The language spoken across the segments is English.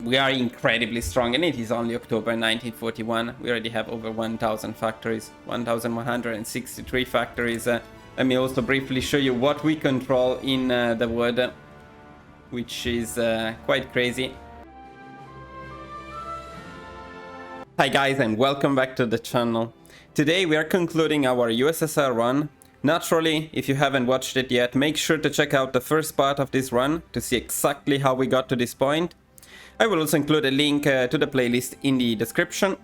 We are incredibly strong, and it is only October 1941. We already have over 1,000 factories, 1,163 factories. Let me also briefly show you what we control in the wood, which is quite crazy. Hi guys, and welcome back to the channel. Today we are concluding our USSR run. Naturally, if you haven't watched it yet, make sure to check out the first part of this run to see exactly how we got to this point. I will also include a link to the playlist in the description.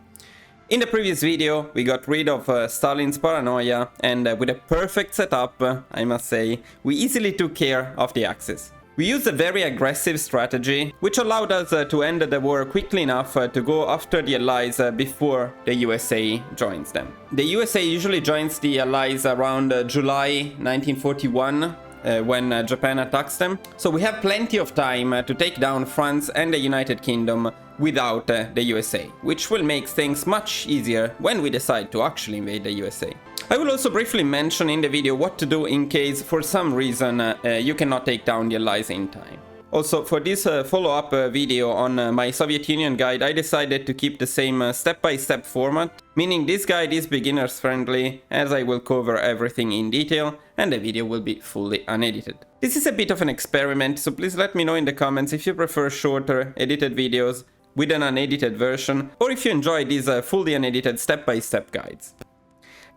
In the previous video, we got rid of Stalin's paranoia, and with a perfect setup, I must say, we easily took care of the Axis. We used a very aggressive strategy, which allowed us to end the war quickly enough to go after the Allies before the USA joins them. The USA usually joins the Allies around July 1941, when Japan attacks them. So we have plenty of time to take down France and the United Kingdom without the USA, which will make things much easier when we decide to actually invade the USA. I will also briefly mention in the video what to do in case for some reason you cannot take down the Allies in time. Also, for this follow-up video on my Soviet Union guide, I decided to keep the same step-by-step format, meaning this guide is beginners friendly, as I will cover everything in detail, and the video will be fully unedited. This is a bit of an experiment, so please let me know in the comments if you prefer shorter, edited videos with an unedited version, or if you enjoy these fully unedited step-by-step guides.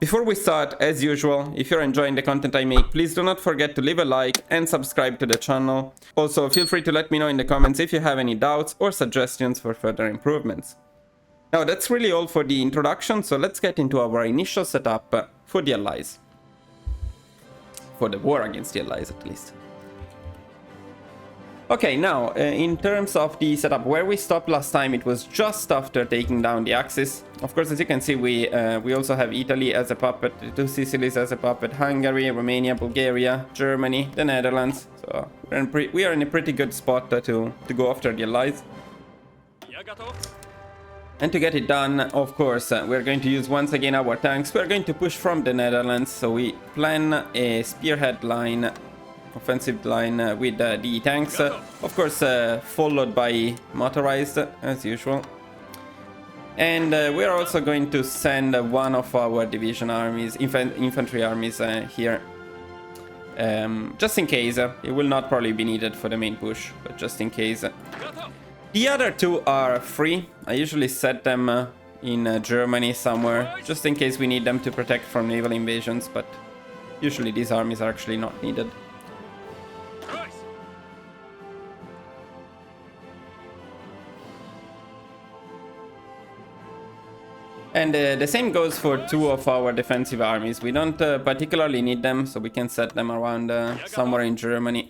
Before we start, as usual, if you're enjoying the content I make, please do not forget to leave a like and subscribe to the channel. Also, feel free to let me know in the comments if you have any doubts or suggestions for further improvements. Now, that's really all for the introduction, so let's get into our initial setup for the Allies. For the war against the Allies, at least. Okay, now, in terms of the setup, where we stopped last time, it was just after taking down the Axis. Of course, as you can see, we also have Italy as a puppet, the two Sicilies as a puppet, Hungary, Romania, Bulgaria, Germany, the Netherlands. So we are in a pretty good spot to go after the Allies. And to get it done, of course, we're going to use once again our tanks. We're going to push from the Netherlands, so we plan a spearhead line, offensive line with the tanks, of course followed by motorized as usual. And we're also going to send one of our division armies, infantry armies here, just in case. It will not probably be needed for the main push, but just in case. The other two are free. I usually set them in Germany somewhere, just in case we need them to protect from naval invasions, but usually these armies are actually not needed. And the same goes for two of our defensive armies. We don't particularly need them, so we can set them around somewhere in Germany.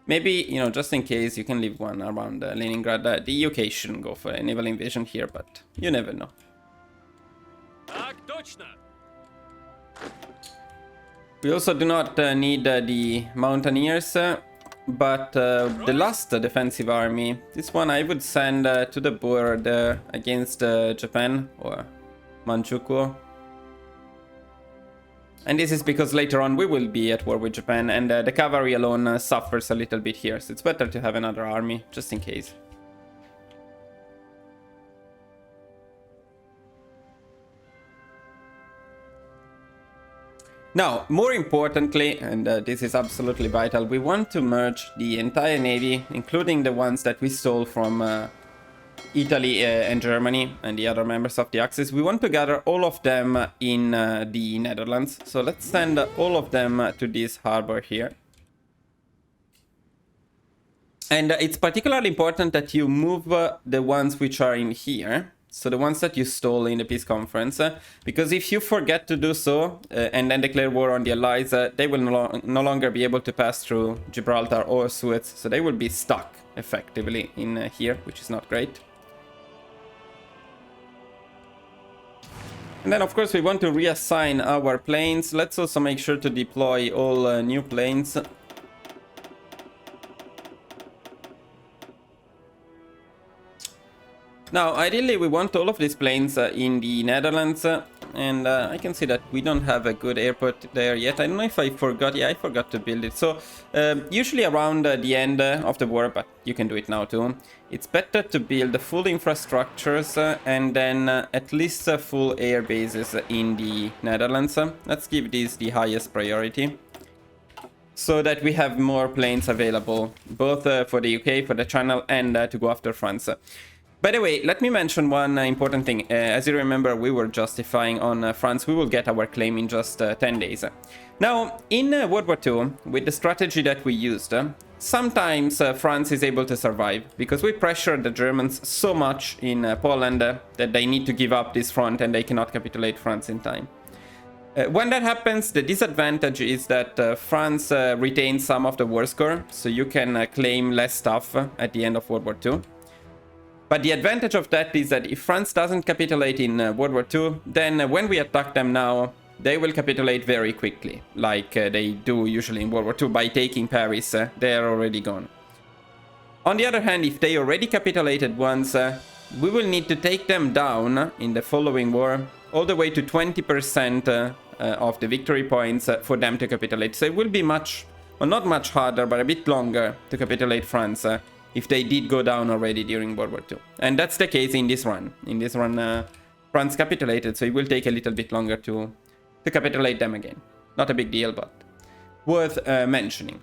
Maybe, you know, just in case, you can leave one around Leningrad. The UK shouldn't go for a naval invasion here, but you never know. We also do not need the mountaineers, but the last defensive army, this one I would send to the border against Japan or Manchukuo. And this is because later on we will be at war with Japan, and the cavalry alone suffers a little bit here, so it's better to have another army, just in case. Now, more importantly, and this is absolutely vital, we want to merge the entire navy, including the ones that we stole from Italy and Germany and the other members of the Axis. We want to gather all of them in the Netherlands. So let's send all of them to this harbor here. And it's particularly important that you move the ones which are in here. So the ones that you stole in the peace conference, because if you forget to do so and then declare war on the Allies, they will no longer be able to pass through Gibraltar or Suez, so they will be stuck effectively in here, which is not great. And then of course we want to reassign our planes. Let's also make sure to deploy all new planes. Now, ideally, we want all of these planes in the Netherlands. and I can see that we don't have a good airport there yet. I don't know if I forgot. Yeah, I forgot to build it. So usually around the end of the war, but you can do it now too, it's better to build the full infrastructures and then at least full air bases in the Netherlands. Let's give these the highest priority, so that we have more planes available, both for the UK, for the channel, and to go after France. By the way, let me mention one important thing. As you remember, we were justifying on France. We will get our claim in just 10 days. Now, in World War II, with the strategy that we used, sometimes France is able to survive, because we pressured the Germans so much in Poland that they need to give up this front and they cannot capitulate France in time. When that happens, the disadvantage is that France retains some of the war score, so you can claim less stuff at the end of World War II. But the advantage of that is that if France doesn't capitulate in World War II, then when we attack them now, they will capitulate very quickly, like they do usually in World War II by taking Paris. They are already gone. On the other hand, if they already capitulated once, we will need to take them down in the following war all the way to 20% of the victory points for them to capitulate. So it will be much, well, not much harder, but a bit longer to capitulate France if they did go down already during World War II. And that's the case in this run. In this run, France capitulated, so it will take a little bit longer to capitulate them again. Not a big deal, but worth mentioning.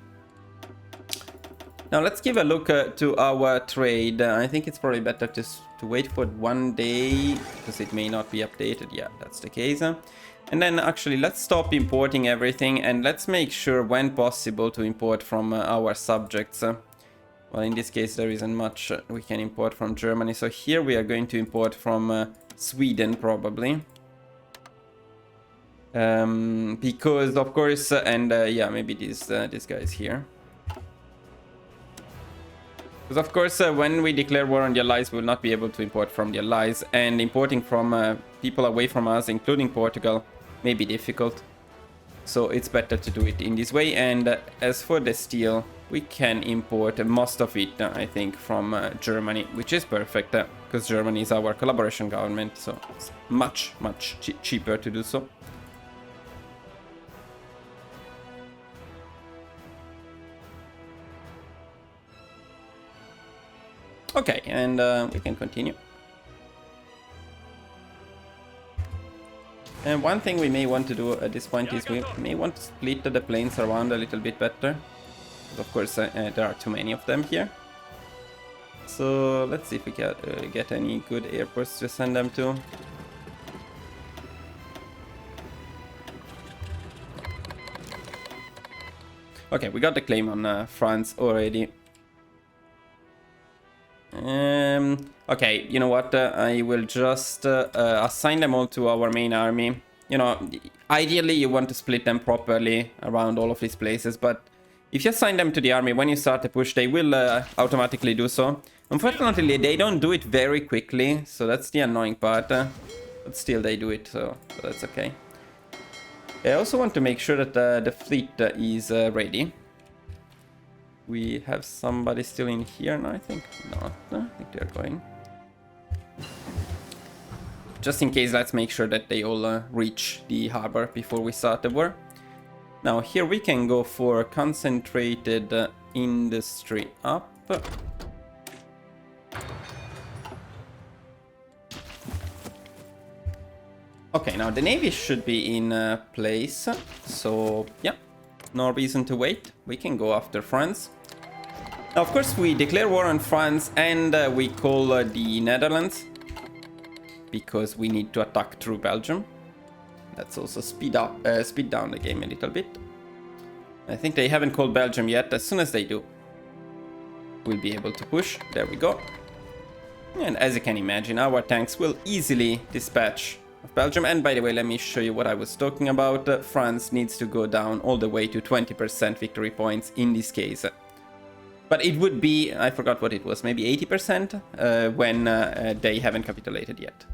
Now let's give a look to our trade. I think it's probably better to wait for 1 day, because it may not be updated. Yeah, that's the case. And then actually let's stop importing everything, and let's make sure when possible to import from our subjects. Well, in this case, there isn't much we can import from Germany. So here we are going to import from Sweden, probably. Because, of course, and yeah, maybe this guy is here. Because, of course, when we declare war on the Allies, we will not be able to import from the Allies. And importing from people away from us, including Portugal, may be difficult. So it's better to do it in this way. And as for the steel, we can import most of it, I think, from Germany, which is perfect, because Germany is our collaboration government, so it's much cheaper to do so. Okay, and we can continue. And one thing we may want to do at this point is we may want to split the planes around a little bit better. Of course, there are too many of them here. So let's see if we can get any good airports to send them to. Okay, we got the claim on France already. Okay, you know what? I will just assign them all to our main army. You know, ideally you want to split them properly around all of these places, but if you assign them to the army, when you start the push, they will automatically do so. Unfortunately, they don't do it very quickly, so that's the annoying part. But still, they do it, so that's okay. I also want to make sure that the fleet is ready. We have somebody still in here now, I think. Not. I think they're going. Just in case, let's make sure that they all reach the harbor before we start the war. Now here we can go for concentrated industry up. Okay, now the navy should be in place, so yeah, no reason to wait. We can go after France. Now, of course, we declare war on France and we call the Netherlands, because we need to attack through Belgium. Let's also speed down the game a little bit. I think they haven't called Belgium yet. As soon as they do, we'll be able to push. There we go. And as you can imagine, our tanks will easily dispatch of Belgium. And by the way, let me show you what I was talking about. France needs to go down all the way to 20% victory points in this case. But it would be, I forgot what it was, maybe 80% when they haven't capitulated yet.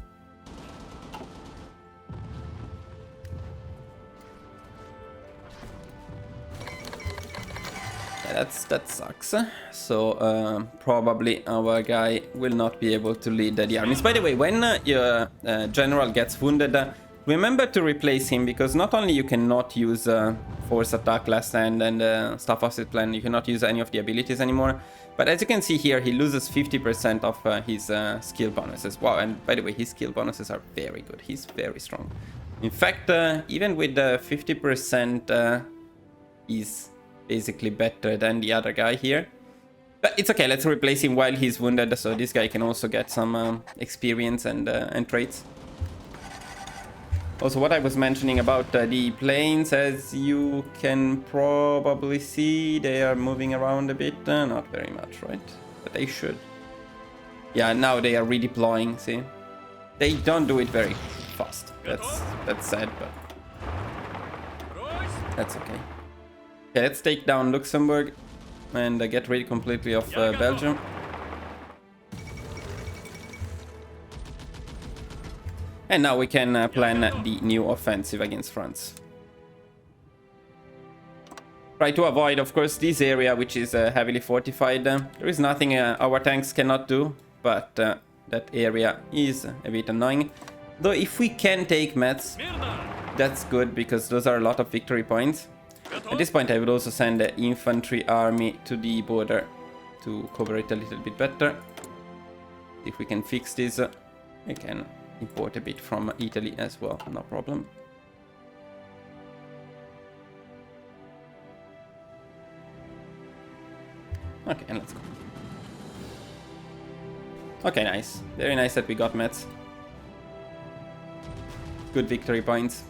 That sucks. So probably our guy will not be able to lead the armies. By the way, when your general gets wounded, Remember to replace him, because not only you cannot use force attack, last stand, and staff offset plan, you cannot use any of the abilities anymore. But as you can see here, he loses 50% of his skill bonuses. Wow, and by the way, his skill bonuses are very good. He's very strong. In fact, even with the 50%, he's basically better than the other guy here. But it's okay, let's replace him while he's wounded, so this guy can also get some experience and traits. Also, what I was mentioning about the planes, as you can probably see, they are moving around a bit. Not very much, right? But they should. Yeah, now they are redeploying, see? They don't do it very fast. That's sad, but that's okay. Okay, let's take down Luxembourg and get rid completely of Belgium. And now we can plan the new offensive against France. Try to avoid, of course, this area, which is heavily fortified. There is nothing our tanks cannot do, but that area is a bit annoying. Though if we can take Metz, that's good, because those are a lot of victory points. At this point, I would also send the infantry army to the border to cover it a little bit better. If we can fix this, we can import a bit from Italy as well, no problem. Okay, and let's go. Okay, nice. Very nice that we got Metz. Good victory points.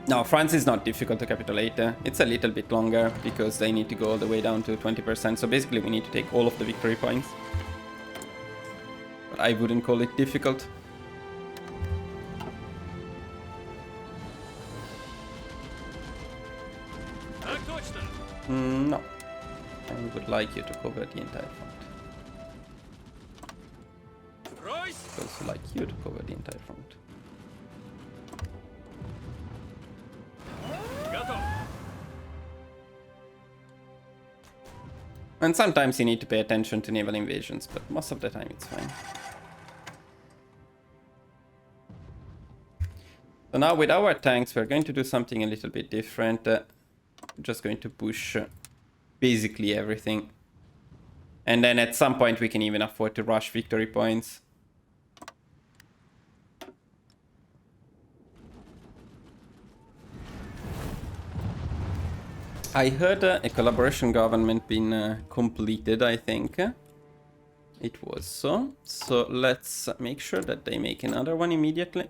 No, France is not difficult to capitulate. It's a little bit longer because they need to go all the way down to 20%. So basically we need to take all of the victory points. But I wouldn't call it difficult. No. I would like you to cover the entire front. I would also like you to cover the entire front. And sometimes you need to pay attention to naval invasions, but most of the time it's fine. So now with our tanks, we're going to do something a little bit different. We're just going to push basically everything. And then at some point we can even afford to rush victory points. I heard a collaboration government been completed, I think. It was so. So let's make sure that they make another one immediately.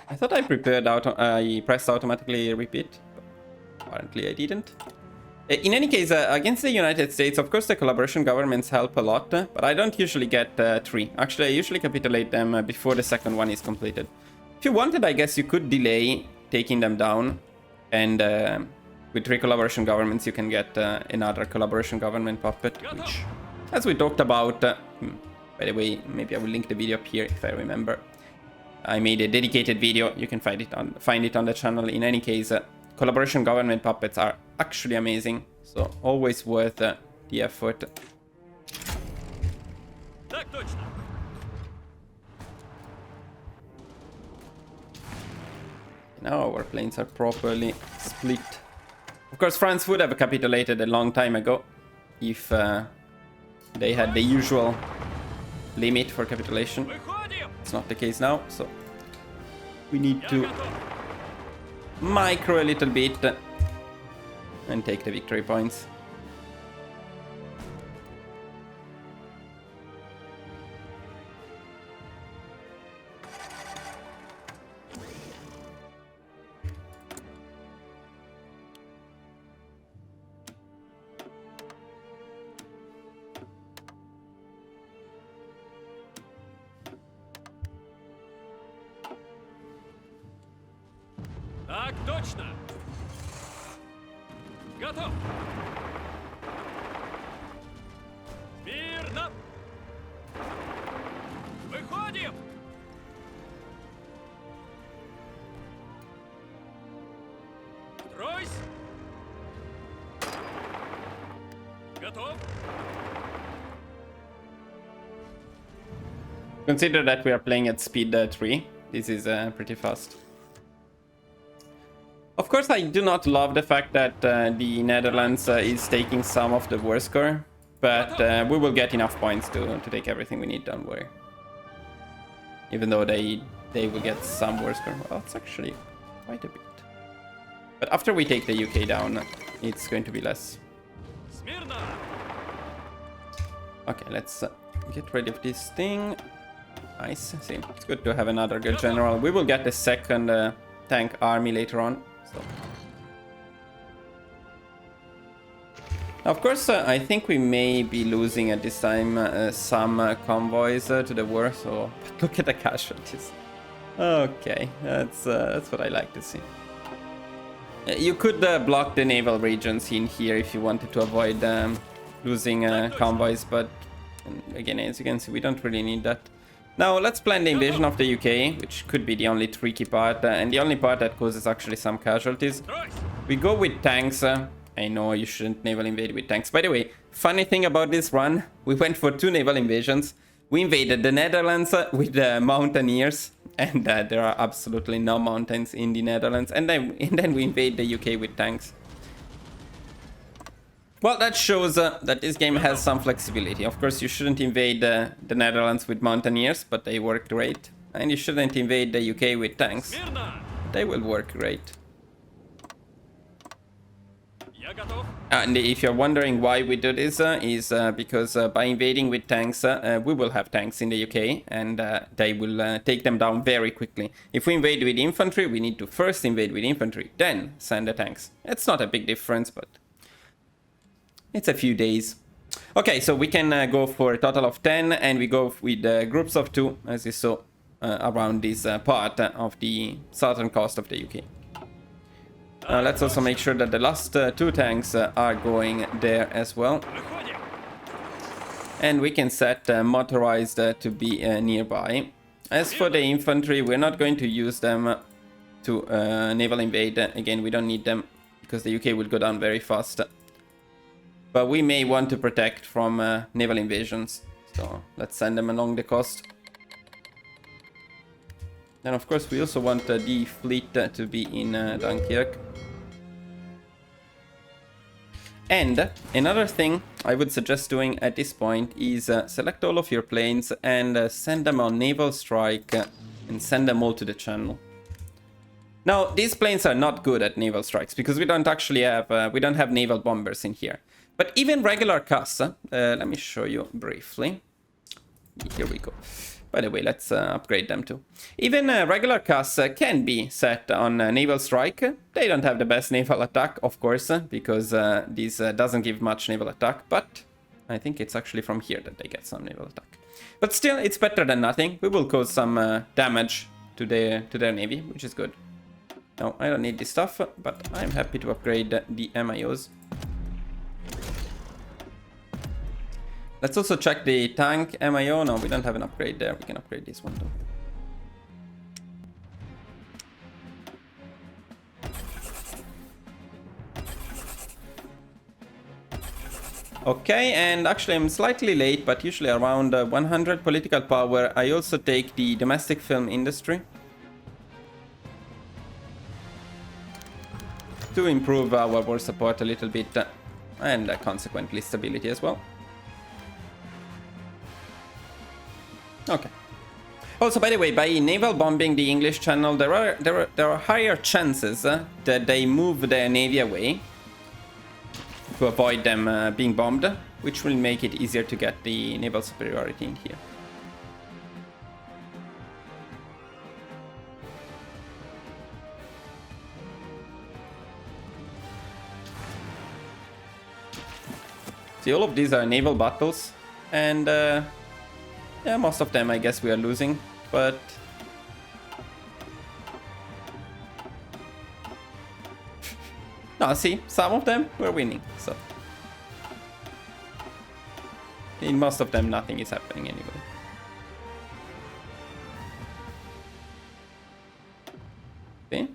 I thought I prepared I pressed automatically repeat, but apparently I didn't. In any case, against the United States, of course the collaboration governments help a lot, but I don't usually get 3. Actually, I usually capitulate them before the second one is completed. If you wanted, I guess you could delay taking them down, and with 3 collaboration governments you can get another collaboration government puppet, which, as we talked about, by the way, maybe I will link the video up here if I remember. I made a dedicated video, you can find it on the channel. In any case, collaboration government puppets are actually amazing, so always worth the effort. Now our planes are properly split. Of course, France would have capitulated a long time ago if they had the usual limit for capitulation. It's not the case now, so we need to micro a little bit and take the victory points. Так точно! Готов! Мирно! Выходим! Тройсь! готов. Consider that we are playing at speed 3. This is pretty fast. Of course, I do not love the fact that the Netherlands is taking some of the war score, but we will get enough points to take everything we need, don't worry. Even though they will get some war score. Well, it's actually quite a bit. But after we take the UK down, it's going to be less. Смирно. Okay, let's get rid of this thing. Nice. See, it's good to have another good general. We will get the second tank army later on. So. Of course, I think we may be losing at this time some convoys to the war. So, but look at the casualties. Okay, that's what I like to see. You could block the naval regions in here if you wanted to avoid losing convoys, but again, as you can see, we don't really need that. Now, let's plan the invasion of the UK, which could be the only tricky part, and the only part that causes actually some casualties. We go with tanks. I know you shouldn't naval invade with tanks. By the way, funny thing about this run, we went for 2 naval invasions. We invaded the Netherlands with the mountaineers, and there are absolutely no mountains in the Netherlands. And then we invade the UK with tanks. Well, that shows that this game has some flexibility. Of course, you shouldn't invade the Netherlands with mountaineers, but they work great. And you shouldn't invade the UK with tanks. They will work great. Я готов. And if you're wondering why we do this, is because by invading with tanks, we will have tanks in the UK, and they will take them down very quickly. If we invade with infantry, we need to first invade with infantry, then send the tanks. It's not a big difference, but it's a few days. Okay, so we can go for a total of 10, and we go with groups of 2, as you saw, around this part of the southern coast of the UK. Let's also make sure that the last 2 tanks are going there as well. Выходим. And we can set motorized to be nearby. As for the infantry, we're not going to use them to naval invade. Again, we don't need them because the UK will go down very fast. But we may want to protect from naval invasions. So let's send them along the coast. And of course, we also want the fleet to be in Dunkirk. And another thing I would suggest doing at this point is select all of your planes and send them on naval strike and send them all to the channel. Now, these planes are not good at naval strikes because we don't actually have we don't have naval bombers in here. But even regular CAS, let me show you briefly. Here we go. By the way, let's upgrade them too. Even regular CAS can be set on naval strike. They don't have the best naval attack, of course, because this doesn't give much naval attack. But I think it's actually from here that they get some naval attack. But still, it's better than nothing. We will cause some damage to their navy, which is good. No, I don't need this stuff, but I'm happy to upgrade the MIOs. Let's also check the tank MIO. No, we don't have an upgrade there. We can upgrade this one though. Okay, and actually I'm slightly late, but usually around 100 political power. I also take the domestic film industry to improve our war support a little bit and consequently stability as well. Okay. Also, by the way, by naval bombing the English Channel, there are higher chances that they move their navy away to avoid them being bombed, which will make it easier to get the naval superiority in here. See, all of these are naval battles, and yeah, most of them I guess we are losing, but no, see, some of them we're winning, so in most of them nothing is happening anyway. See?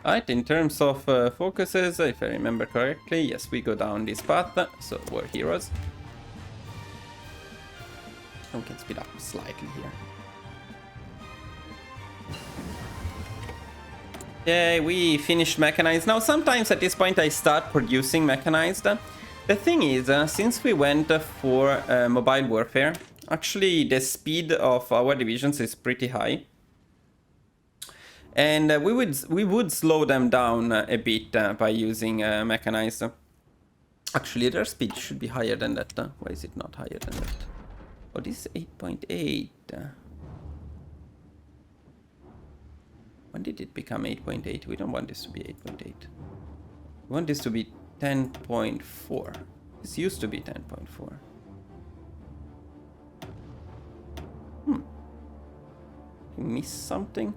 Alright, in terms of focuses, if I remember correctly, yes, we go down this path, so we're heroes. We can speed up slightly here. Okay, we finished mechanized. Now, sometimes at this point I start producing mechanized. The thing is, since we went for mobile warfare, actually the speed of our divisions is pretty high. And we would slow them down a bit by using mechanized. Actually, their speed should be higher than that. Why is it not higher than that? Oh, this is 8.8. When did it become 8.8? We don't want this to be 8.8. We want this to be 10.4. This used to be 10.4. We missed something?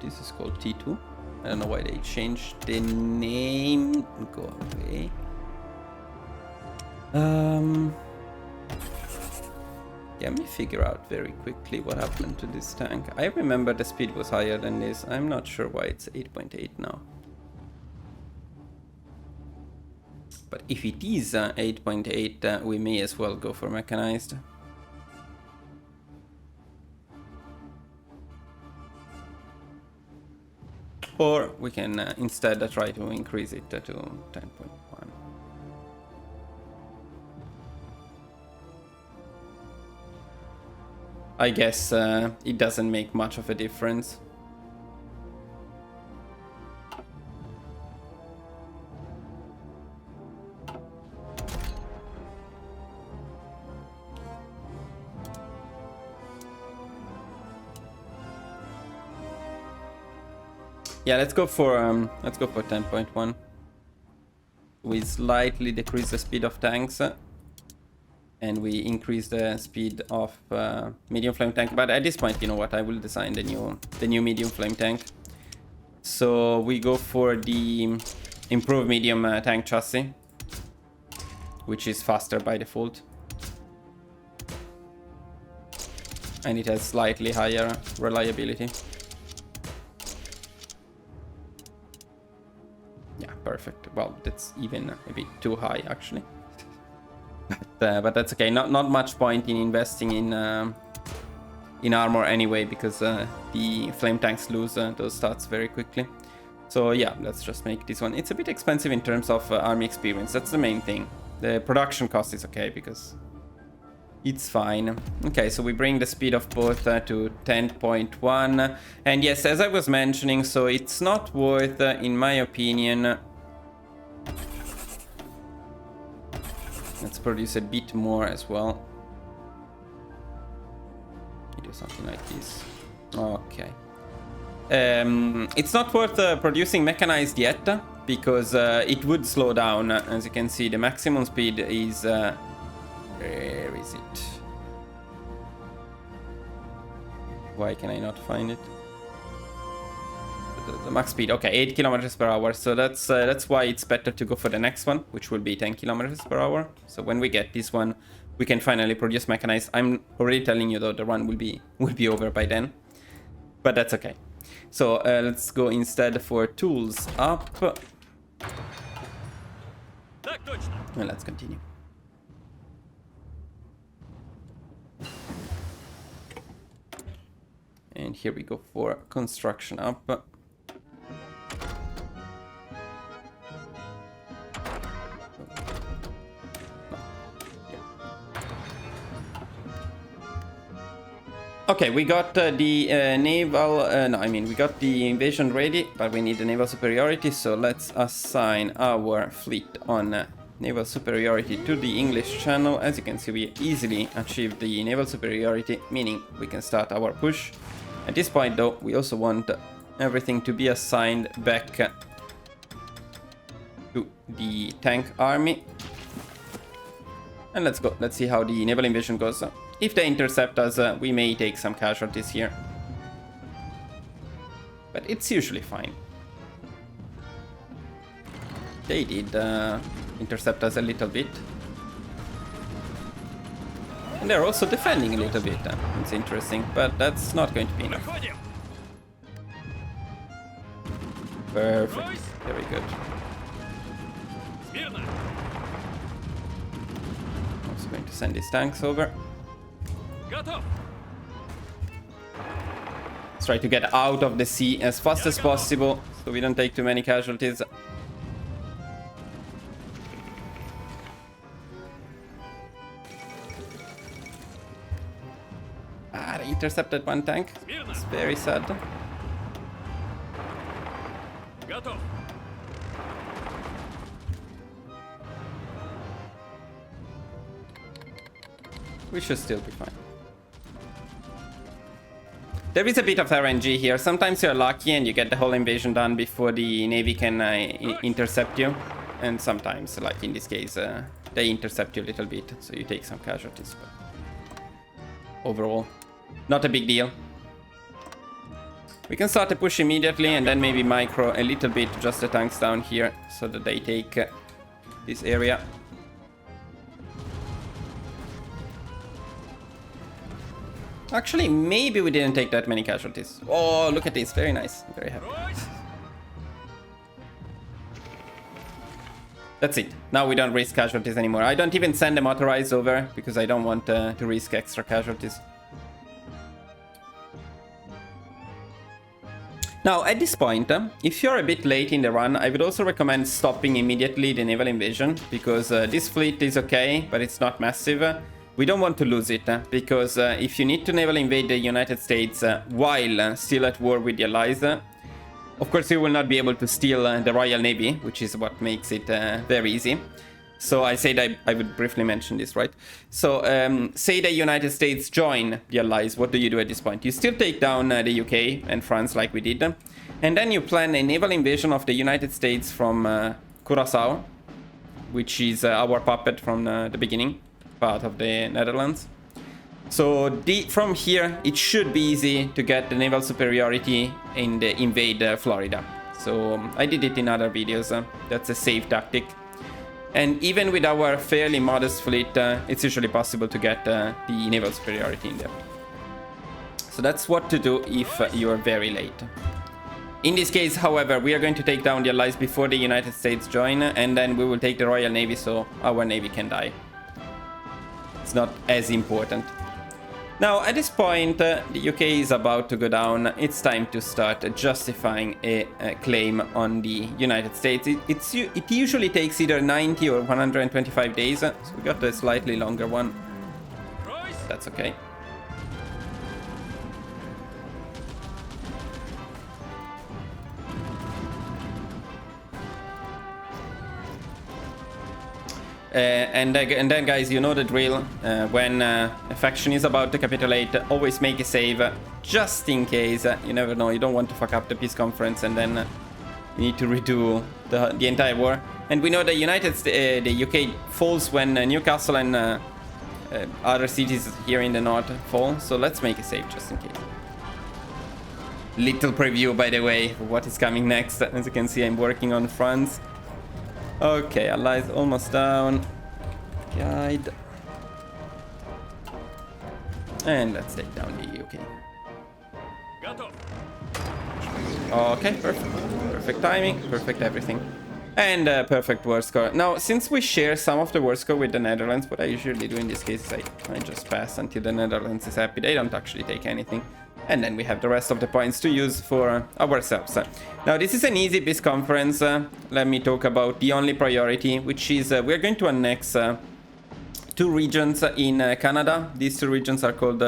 This is called T2. I don't know why they changed the name. Go away. Yeah, let me figure out very quickly what happened to this tank. I remember the speed was higher than this. I'm not sure why it's 8.8 now. But if it is 8.8, we may as well go for mechanized. Or we can instead try to increase it to 10.1. I guess it doesn't make much of a difference. Yeah, let's go for 10.1. We slightly decrease the speed of tanks, and we increase the speed of medium flame tank. But at this point, you know what? I will design the new medium flame tank. So we go for the improved medium tank chassis, which is faster by default, and it has slightly higher reliability. Perfect. Well, that's even a bit too high, actually. But that's okay. Not much point in investing in armor anyway, because the flame tanks lose those stats very quickly. So yeah, let's just make this one. It's a bit expensive in terms of army experience. That's the main thing. The production cost is okay because it's fine. Okay, so we bring the speed of both to 10.1. And yes, as I was mentioning, so it's not worth, in my opinion. Let's produce a bit more as well. We do something like this. Okay. It's not worth producing mechanized yet, because it would slow down. As you can see, the maximum speed is... where is it? Why can I not find it? The max speed, okay, 8 kilometers per hour. So that's why it's better to go for the next one, which will be 10 kilometers per hour. So when we get this one, we can finally produce mechanized. I'm already telling you though, the run will be over by then, but that's okay. So let's go instead for tools up, and let's continue. And here we go for construction up. Okay, we got the naval, no, I mean, we got the invasion ready, but we need the naval superiority, so let's assign our fleet on naval superiority to the English channel. As you can see, we easily achieved the naval superiority, meaning we can start our push. At this point, though, we also want everything to be assigned back to the tank army. And let's go, let's see how the naval invasion goes. If they intercept us, we may take some casualties here. But it's usually fine. they did intercept us a little bit. And they're also defending a little bit. It's interesting, but that's not going to be enough. Проходим. Perfect. Very good. Смирно. Also going to send these tanks over. Готов. Let's try to get out of the sea as fast as possible so we don't take too many casualties. Ah, they intercepted one tank. Смирно. It's very sad. Готов. We should still be fine. There is a bit of RNG here. Sometimes you're lucky and you get the whole invasion done before the Navy can intercept you. And sometimes, like in this case, they intercept you a little bit, so you take some casualties. But overall, not a big deal. We can start the push immediately and then maybe micro a little bit just the tanks down here so that they take this area. Actually, maybe we didn't take that many casualties. Oh, look at this. Very nice. I'm very happy. Брось. That's it. Now we don't risk casualties anymore. I don't even send them authorized over because I don't want to risk extra casualties. Now, at this point, if you're a bit late in the run, I would also recommend stopping immediately the naval invasion because this fleet is okay, but it's not massive. We don't want to lose it because if you need to naval invade the United States while still at war with the Allies, of course you will not be able to steal the Royal Navy, which is what makes it very easy. So I said I would briefly mention this, right? So say the United States join the Allies, what do you do at this point? You still take down the UK and France like we did. And then you plan a naval invasion of the United States from Curaçao, which is our puppet from the beginning, part of the Netherlands. So from here, it should be easy to get the naval superiority in the invade Florida. So I did it in other videos. That's a safe tactic. And even with our fairly modest fleet, it's usually possible to get the naval superiority in there. So that's what to do if you are very late. In this case, however, we are going to take down the Allies before the United States join, and then we will take the Royal Navy so our Navy can die. It's not as important. Now, at this point, the UK is about to go down. It's time to start justifying a claim on the United States. It usually takes either 90 or 125 days, so we got a slightly longer one. Брось. That's okay. And then, guys, you know the drill. When a faction is about to capitulate, always make a save, just in case. You never know. You don't want to fuck up the peace conference, and then you need to redo the entire war. And we know the the UK falls when Newcastle and other cities here in the north fall. So let's make a save just in case. Little preview, by the way, for what is coming next. As you can see, I'm working on France. Okay, Allies almost down. Guide. And let's take down the UK. Готов. Okay, perfect. Perfect timing, perfect everything. And perfect war score. Now, since we share some of the war score with the Netherlands, what I usually do in this case is I just pass until the Netherlands is happy. They don't actually take anything. And then we have the rest of the points to use for ourselves. Now, this is an easy peace conference. Let me talk about the only priority, which is we're going to annex two regions in Canada. These two regions are called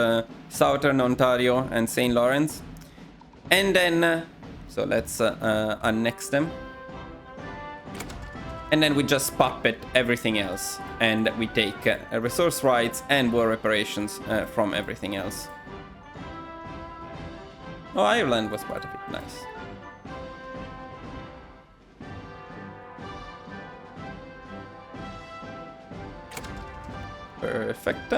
Southern Ontario and St. Lawrence. And then, so let's annex them. And then we just puppet everything else. And we take resource rights and war reparations from everything else. Oh, Ireland was part of it. Nice. Perfect.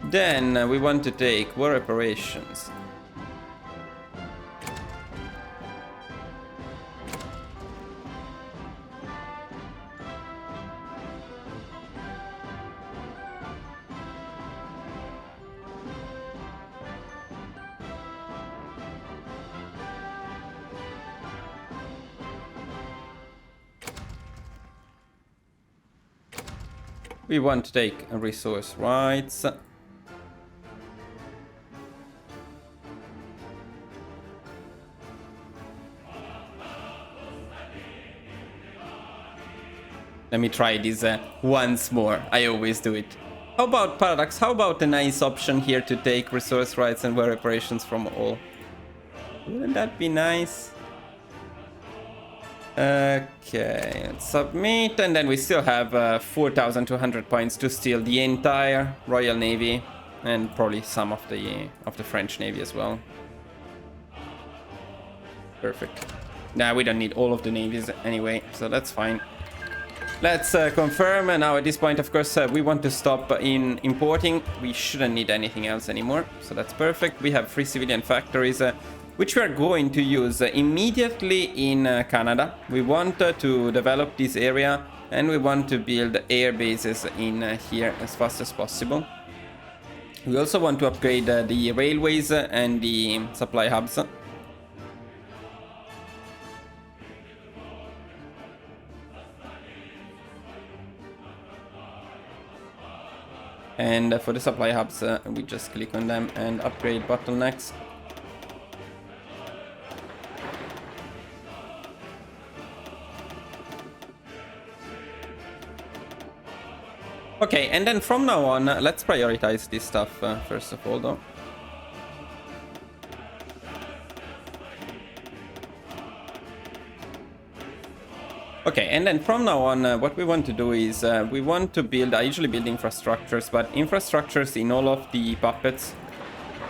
Then we want to take war reparations. We want to take resource rights. Let me try this once more. I always do it. How about Paradox? How about a nice option here to take resource rights and war reparations from all? Wouldn't that be nice? Okay, let's submit, and then we still have 4,200 points to steal the entire Royal Navy and probably some of the French Navy as well. Perfect. Nah, we don't need all of the navies anyway, so that's fine. Let's confirm. And now at this point, of course, we want to stop in importing. We shouldn't need anything else anymore, so that's perfect. We have 3 civilian factories, which we are going to use immediately in Canada. We want to develop this area, and we want to build air bases in here as fast as possible. We also want to upgrade the railways and the supply hubs. And for the supply hubs, we just click on them and upgrade bottlenecks. Okay, and then from now on, let's prioritize this stuff first of all, though. Okay, and then from now on, what we want to do is we want to build, I usually build infrastructures, but infrastructures in all of the puppets,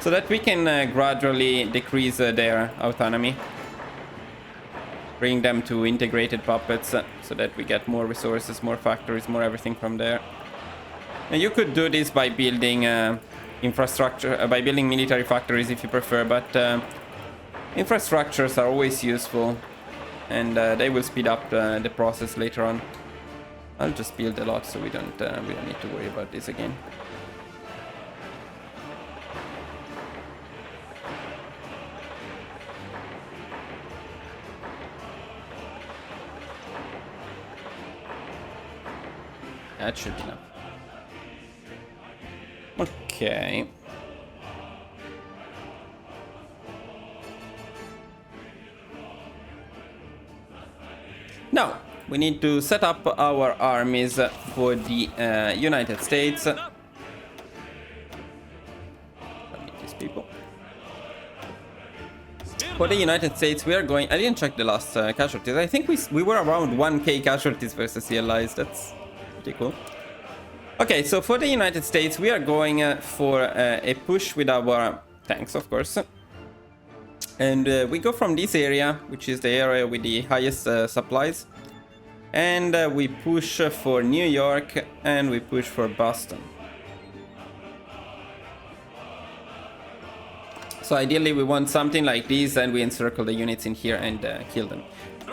so that we can gradually decrease their autonomy. Bring them to integrated puppets, so that we get more resources, more factories, more everything from there. Now you could do this by building infrastructure, by building military factories if you prefer, but infrastructures are always useful, and they will speed up the process later on. I'll just build a lot, so we don't need to worry about this again. That should be enough. Okay. Now, we need to set up our armies for the United States. I need these people. For the United States, we are going... I didn't check the last casualties. I think we were around 1k casualties versus the Allies. That's pretty cool. Okay, so for the United States, we are going for a push with our tanks, of course. And we go from this area, which is the area with the highest supplies. And we push for New York, and we push for Boston. So ideally we want something like this, and we encircle the units in here and kill them.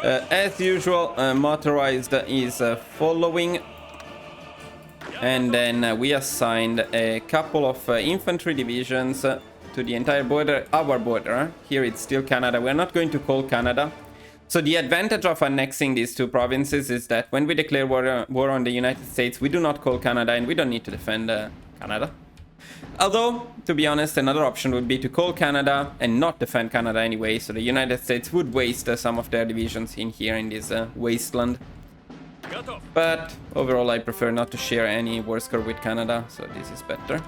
As usual, motorized is following. And then we assigned a couple of infantry divisions to the entire border, our border. Here it's still Canada. We're not going to call Canada. So the advantage of annexing these two provinces is that when we declare war on the United States, we do not call Canada, and we don't need to defend Canada. Although, to be honest, another option would be to call Canada and not defend Canada anyway, so the United States would waste some of their divisions in here in this wasteland. But overall, I prefer not to share any war score with Canada, so this is better.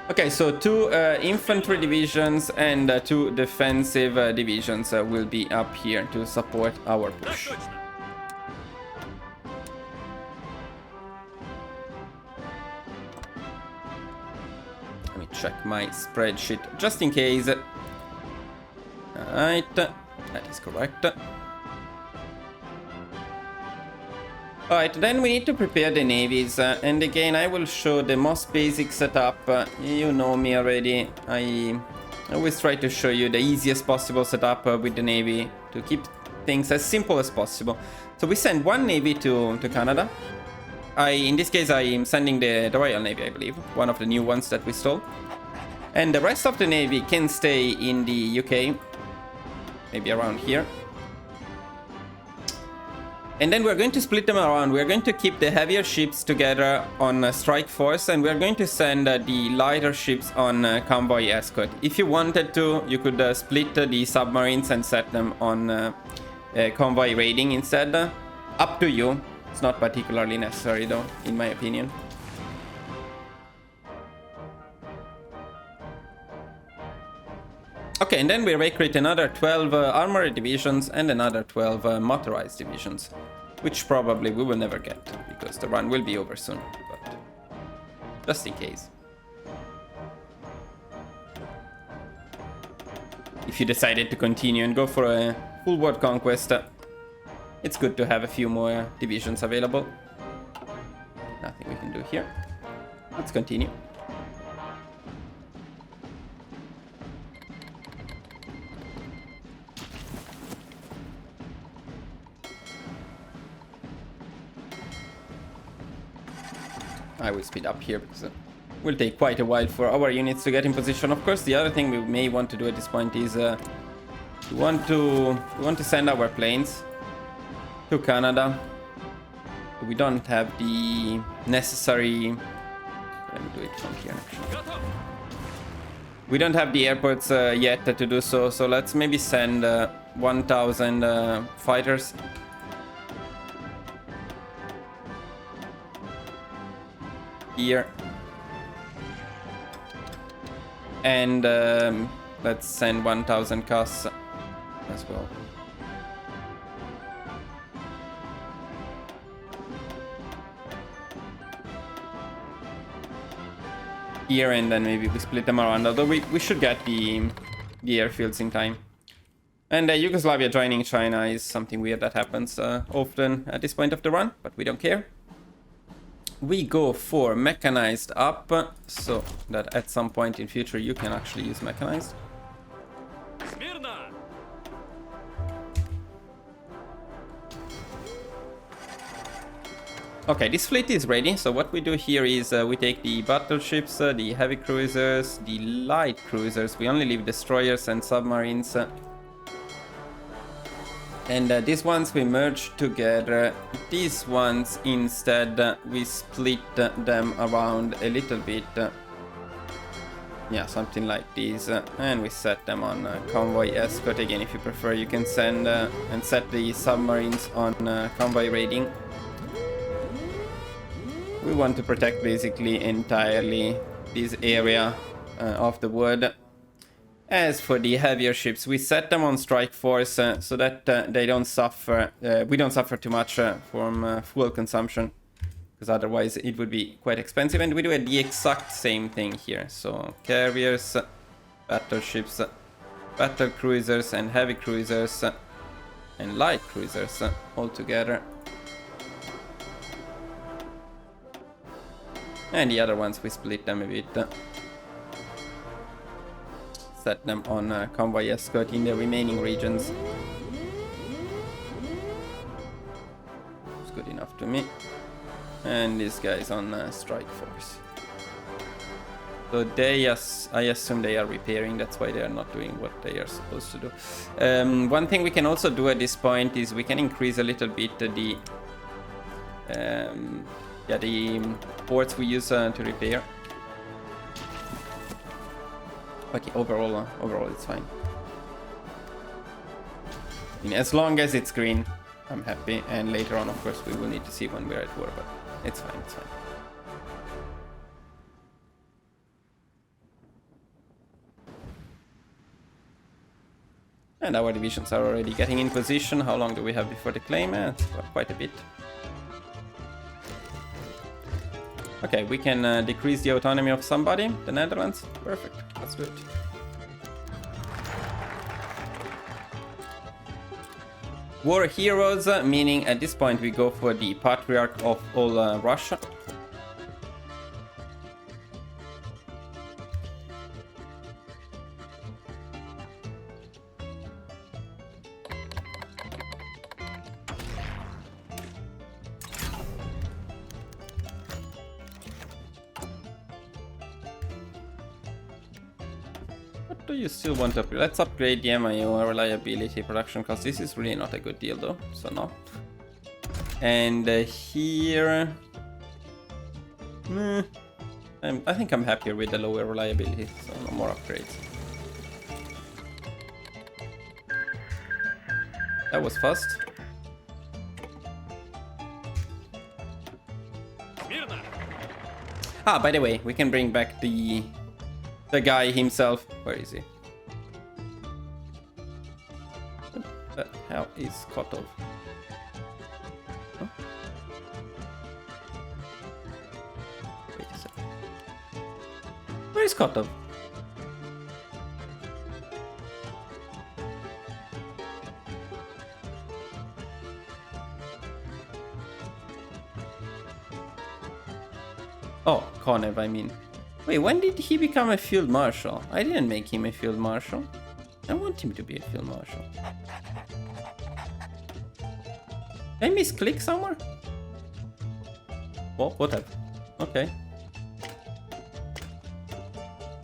Okay, so 2 infantry divisions and 2 defensive divisions will be up here to support our push. Let me check my spreadsheet just in case. Alright, that is correct. Alright, then we need to prepare the navies, and again I will show the most basic setup. You know me already, I always try to show you the easiest possible setup with the navy to keep things as simple as possible. So we send 1 navy to Canada. In this case I am sending the Royal Navy, I believe, one of the new ones that we stole. And the rest of the navy can stay in the UK, maybe around here. And then we're going to split them around. We're going to keep the heavier ships together on strike force, and we're going to send the lighter ships on convoy escort. If you wanted to, you could split the submarines and set them on convoy raiding instead. Up to you. It's not particularly necessary though, in my opinion. Okay, and then we recruit another 12 armored divisions and another 12 motorized divisions, which probably we will never get because the run will be over soon, but just in case. If you decided to continue and go for a full world conquest, it's good to have a few more divisions available. Nothing we can do here. Let's continue. I will speed up here because it will take quite a while for our units to get in position. Of course, the other thing we may want to do at this point is we want to send our planes to Canada. We don't have the necessary. Let me do it from here. Actually, we don't have the airports yet to do so. So let's maybe send 1,000 fighters. Here, and let's send 1,000 costs as well. Here, and then maybe we split them around, although we should get the airfields in time. And Yugoslavia joining China is something weird that happens often at this point of the run, but we don't care. We go for mechanized up, so that at some point in future you can actually use mechanized. Okay, this fleet is ready, so what we do here is we take the battleships, the heavy cruisers, the light cruisers. We only leave destroyers and submarines. And these ones we merge together. These ones instead we split them around a little bit. Yeah, something like this. And we set them on convoy escort. Again, if you prefer, you can send and set the submarines on convoy raiding. We want to protect basically entirely this area of the wood. As for the heavier ships, we set them on strike force so that they don't suffer. We don't suffer too much from fuel consumption, because otherwise it would be quite expensive. And we do the exact same thing here. So carriers, battleships, battle cruisers, and heavy cruisers, and light cruisers all together. And the other ones we split them a bit. Set them on convoy escort in the remaining regions. It's good enough to me. And this guy's on strike force. So they, I assume they are repairing, that's why they are not doing what they are supposed to do. One thing we can also do at this point is we can increase a little bit the ports we use to repair. Okay, overall it's fine. I mean, as long as it's green, I'm happy. And later on, of course, we will need to see when we're at war, but it's fine, it's fine. And our divisions are already getting in position. How long do we have before the claim? It's quite a bit. Okay, we can decrease the autonomy of somebody. The Netherlands. Perfect. That's good. War heroes, meaning at this point we go for the patriarch of all Russia. Do you still want to upgrade? Let's upgrade the MIO reliability production cost. This is really not a good deal though, so not. And here... I think I'm happier with the lower reliability, so no more upgrades. That was fast. Мирно. Ah, by the way, we can bring back the guy himself. Where is he? What the hell is Kotov? Huh? Wait a second. Where is Kotov? Oh, Konev, I mean. Wait, when did he become a field marshal? I didn't make him a field marshal. I want him to be a field marshal. Did I misclick somewhere? Oh, whatever. Okay.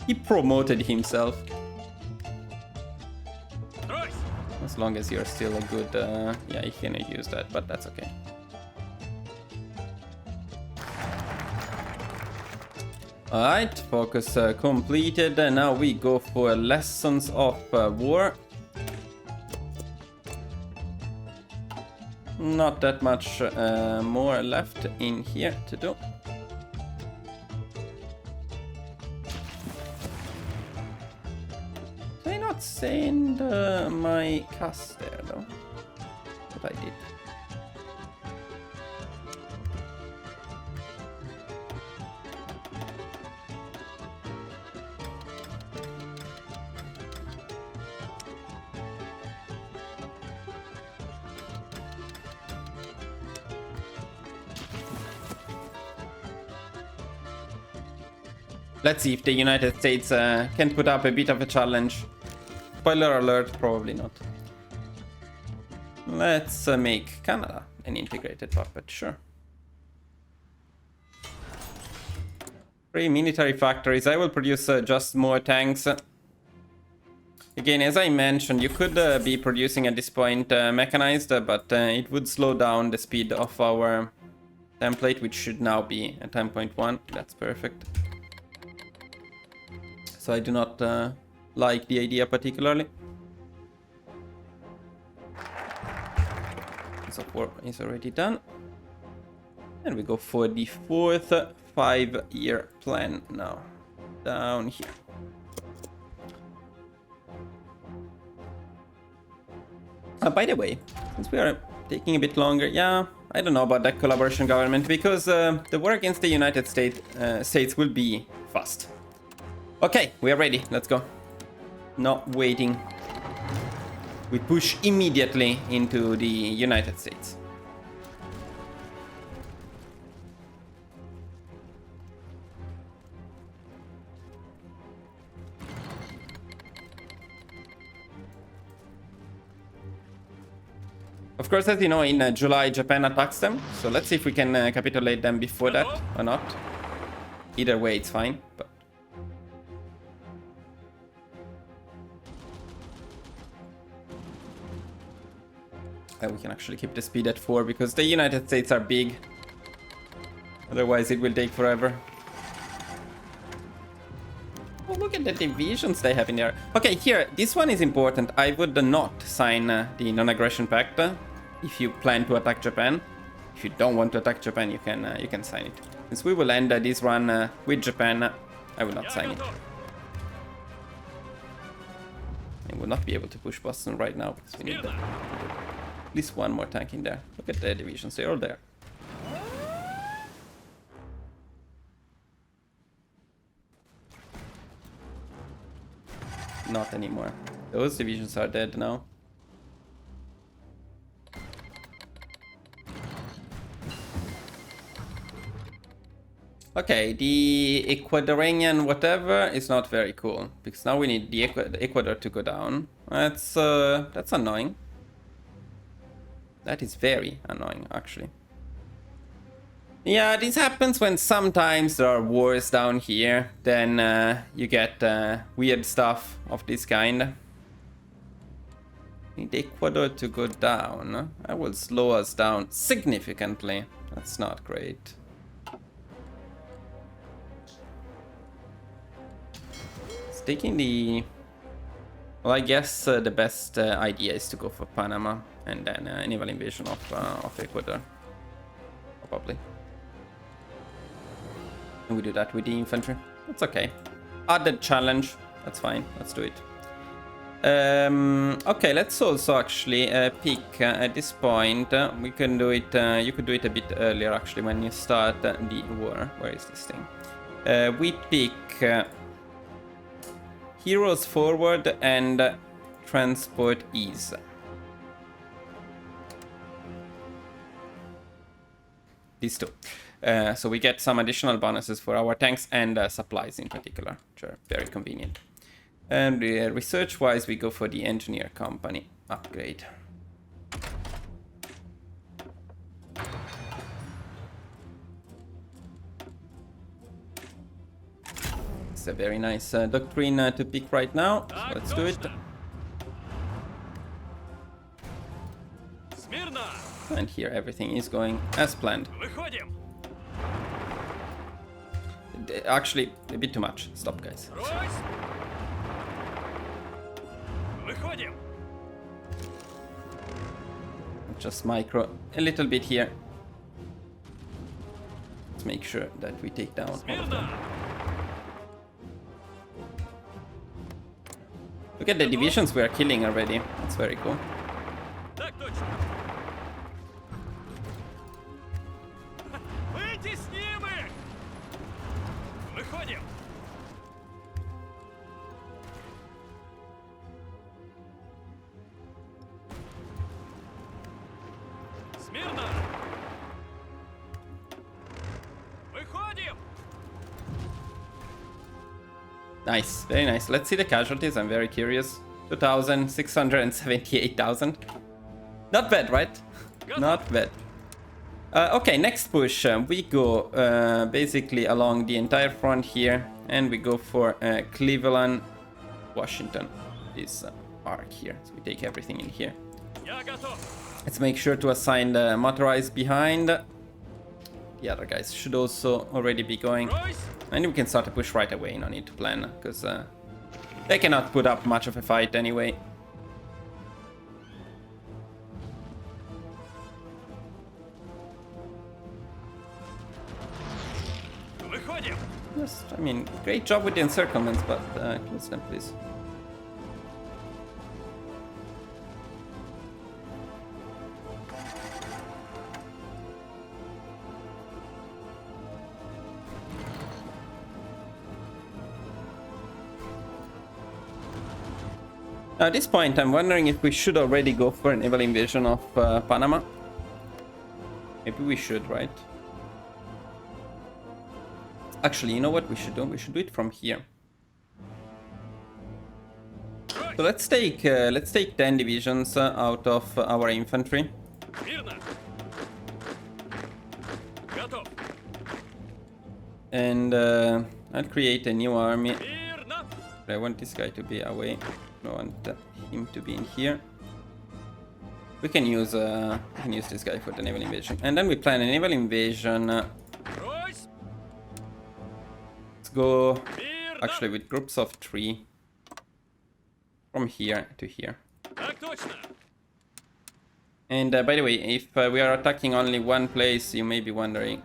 He promoted himself. Стройсь. As long as you're still a good... yeah, you cannot use that, but that's okay. Alright, focus completed. Now we go for lessons of war. Not that much more left in here to do. Did I not send my cast there though? But I did. Let's see if the United States can put up a bit of a challenge. Spoiler alert, probably not. Let's make Canada an integrated puppet, sure. 3 military factories. I will produce just more tanks. Again, as I mentioned, you could be producing at this point mechanized, but it would slow down the speed of our template, which should now be at 10.1. That's perfect. So I do not like the idea particularly. So 4 is already done. And we go for the 4th 5-year plan now. Down here. By the way, since we are taking a bit longer, yeah, I don't know about that collaboration government, because the war against the United States will be fast. Okay, we are ready. Let's go. Not waiting. We push immediately into the United States. Of course, as you know, in July, Japan attacks them. So let's see if we can capitulate them before that or not. Either way, it's fine. But we can actually keep the speed at 4 because the United States are big. Otherwise, it will take forever. Oh, look at the divisions they have in there. Okay, here, this one is important. I would not sign the non-aggression pact if you plan to attack Japan. If you don't want to attack Japan, you can sign it. Since we will end this run with Japan, I will not sign it. I will not be able to push Boston right now because we need at least one more tank in there. Look at the divisions, they're all there. Not anymore. Those divisions are dead now. Okay, the Ecuadorian whatever is not very cool because now we need the Ecuador to go down. That's annoying. That is very annoying, actually. Yeah, this happens when sometimes there are wars down here. Then you get weird stuff of this kind. Need Ecuador to go down. That will slow us down significantly. That's not great. It's taking the... Well, I guess the best idea is to go for Panama and then a naval invasion of Ecuador. Probably. And we do that with the infantry. That's okay. Added challenge. That's fine. Let's do it. Okay, let's also actually pick at this point. We can do it. You could do it a bit earlier actually when you start the war. Where is this thing? We pick heroes forward and transport ease. These two. So we get some additional bonuses for our tanks and supplies in particular, which are very convenient. And research-wise, we go for the engineer company upgrade. It's a very nice doctrine to pick right now. So let's do it. And here everything is going as planned. Actually, a bit too much. Stop, guys. Just micro a little bit here. Let's make sure that we take down all of them. Look at the divisions we are killing already. That's very cool. Nice, very nice. Let's see the casualties. I'm very curious. 2,678,000. Not bad, right? Not bad. Okay, next push. We go basically along the entire front here, and we go for Cleveland, Washington. This arc here. So we take everything in here. Let's make sure to assign the motorized behind. The other guys should also already be going. And we can start to push right away, no need to plan, because they cannot put up much of a fight anyway. Yes, I mean, great job with the encirclements, but close them, please. Now at this point, I'm wondering if we should already go for a naval invasion of Panama. Maybe we should, right? Actually, you know what we should do? We should do it from here. So let's take 10 divisions out of our infantry. And I'll create a new army. I want this guy to be away. I want him to be in here. We can use this guy for the naval invasion, and then we plan a naval invasion. Let's go actually with groups of 3 from here to here. And by the way, if we are attacking only one place, you may be wondering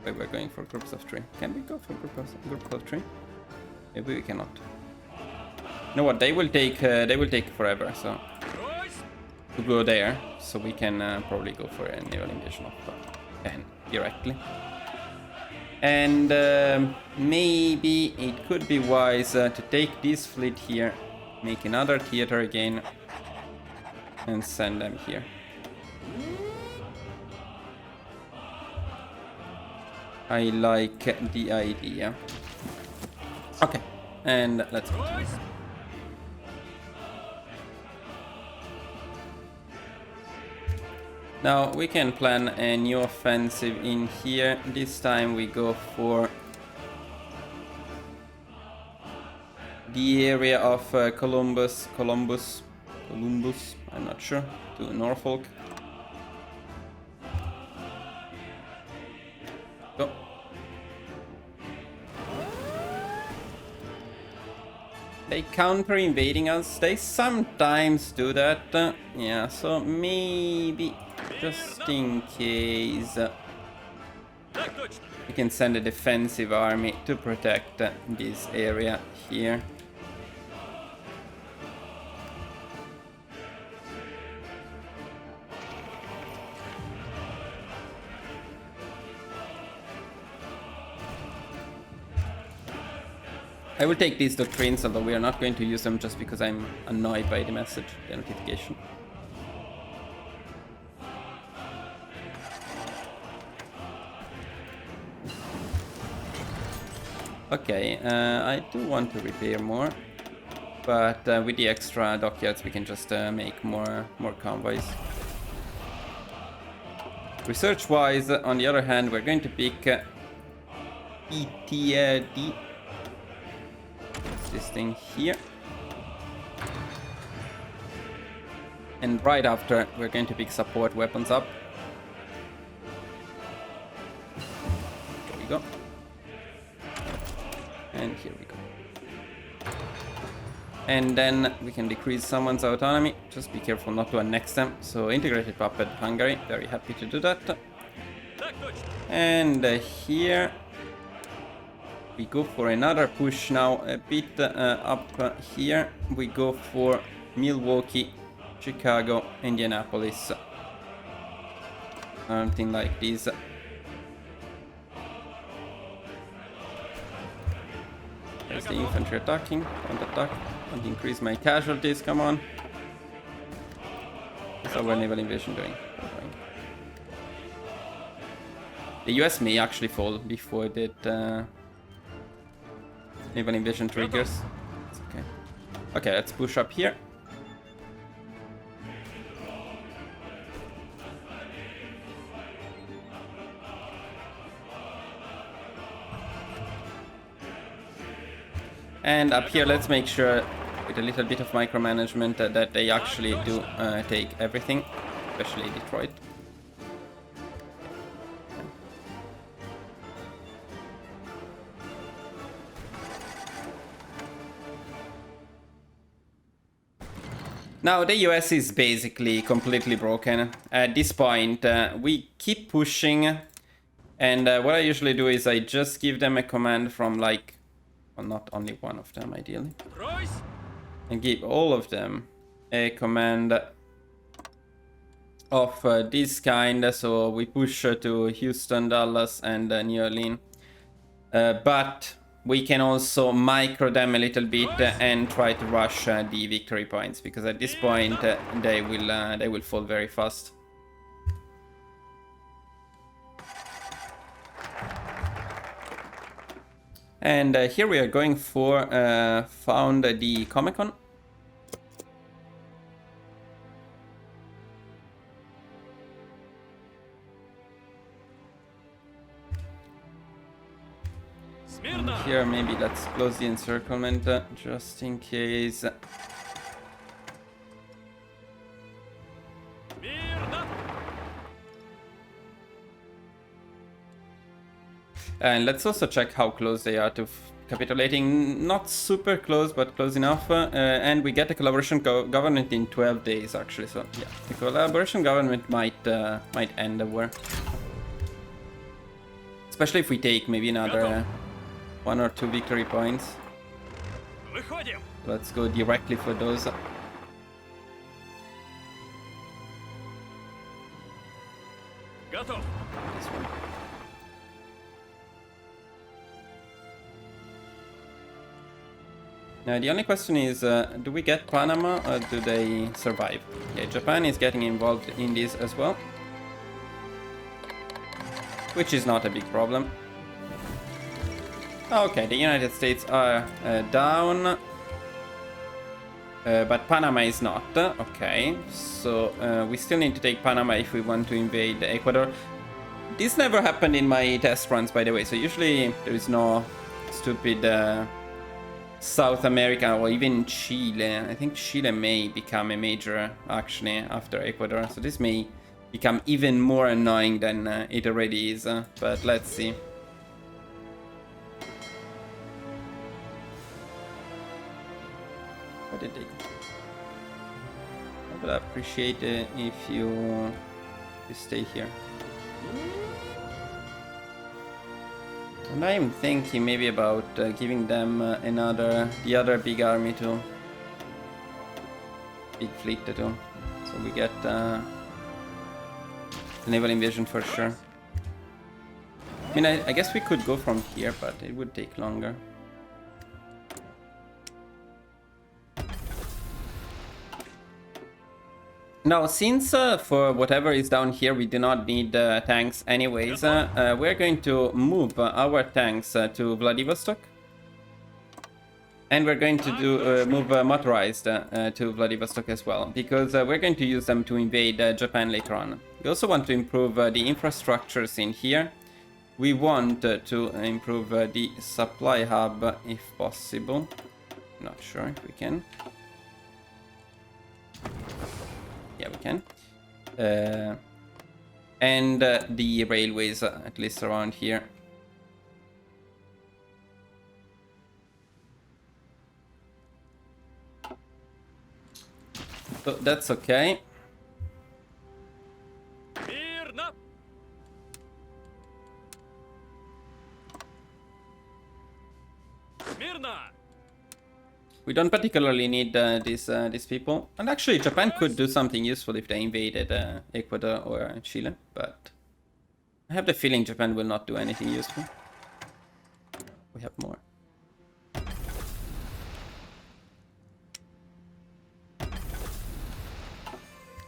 why we're going for groups of 3. Can we go for group of 3? Maybe we cannot. You know what? They will take forever. So to go there, so we can probably go for a naval invasion of 10 directly. And maybe it could be wise to take this fleet here, make another theater again, and send them here. I like the idea. Okay, and let's continue. Now we can plan a new offensive in here. This time we go for the area of Columbus, Columbus, I'm not sure, to Norfolk. Go. They counter invading us. They sometimes do that. Yeah, so maybe just in case Так точно. we can send a defensive army to protect this area here. I will take these doctrines, although we are not going to use them just because I'm annoyed by the message, the notification. Okay, I do want to repair more, but with the extra dockyards we can just make more convoys. Research-wise, on the other hand, we're going to pick ETD. This thing here, and right after we're going to pick support weapons up. Here we go, and here we go, and then we can decrease someone's autonomy. Just be careful not to annex them. So integrated puppet Hungary, very happy to do that. Так точно. And here we go for another push now, a bit up here. We go for Milwaukee, Chicago, Indianapolis. Something like this. There's the infantry attacking. Don't attack. Don't increase my casualties, come on. What's our naval invasion doing? The US may actually fall before that naval invasion triggers. It's okay. Okay, let's push up here. And up here, let's make sure, with a little bit of micromanagement, that they actually do take everything, especially Detroit. Now the US is basically completely broken. At this point, we keep pushing, and what I usually do is I just give them a command from like, well, not only one of them ideally, Ройс. and give all of them a command of this kind. So we push to Houston, Dallas, and New Orleans, but we can also micro them a little bit and try to rush the victory points, because at this point they will fall very fast. And here we are going for found the Comic-Con. Смирно. Here maybe let's close the encirclement just in case. Мирно. And let's also check how close they are to capitulating. Not super close, but close enough. And we get a collaboration government in 12 days, actually. So yeah, the collaboration government might end the war. Especially if we take maybe another 1 or 2 victory points. Выходим. Let's go directly for those. Готов. This one. Now the only question is, do we get Panama or do they survive? Yeah, Japan is getting involved in this as well, which is not a big problem. Okay, the United States are down, but Panama is not. Okay, so we still need to take Panama if we want to invade Ecuador. This never happened in my test runs, by the way, so usually there is no stupid South America or even Chile. I think Chile may become a major actually after Ecuador. So this may become even more annoying than it already is. But let's see. Where did they go? I would appreciate it if you stay here. And I am thinking maybe about giving them the other big army too. Big fleet to do. So we get naval invasion for sure. I mean, I guess we could go from here, but it would take longer. Now, since for whatever is down here, we do not need tanks anyways, we're going to move our tanks to Vladivostok. And we're going to move motorized to Vladivostok as well, because we're going to use them to invade Japan later on. We also want to improve the infrastructures in here. We want to improve the supply hub if possible. Not sure if we can. Yeah, we can. And the railways, at least around here. So that's okay. We don't particularly need these people. And actually, Japan could do something useful if they invaded Ecuador or Chile. But I have the feeling Japan will not do anything useful. We have more.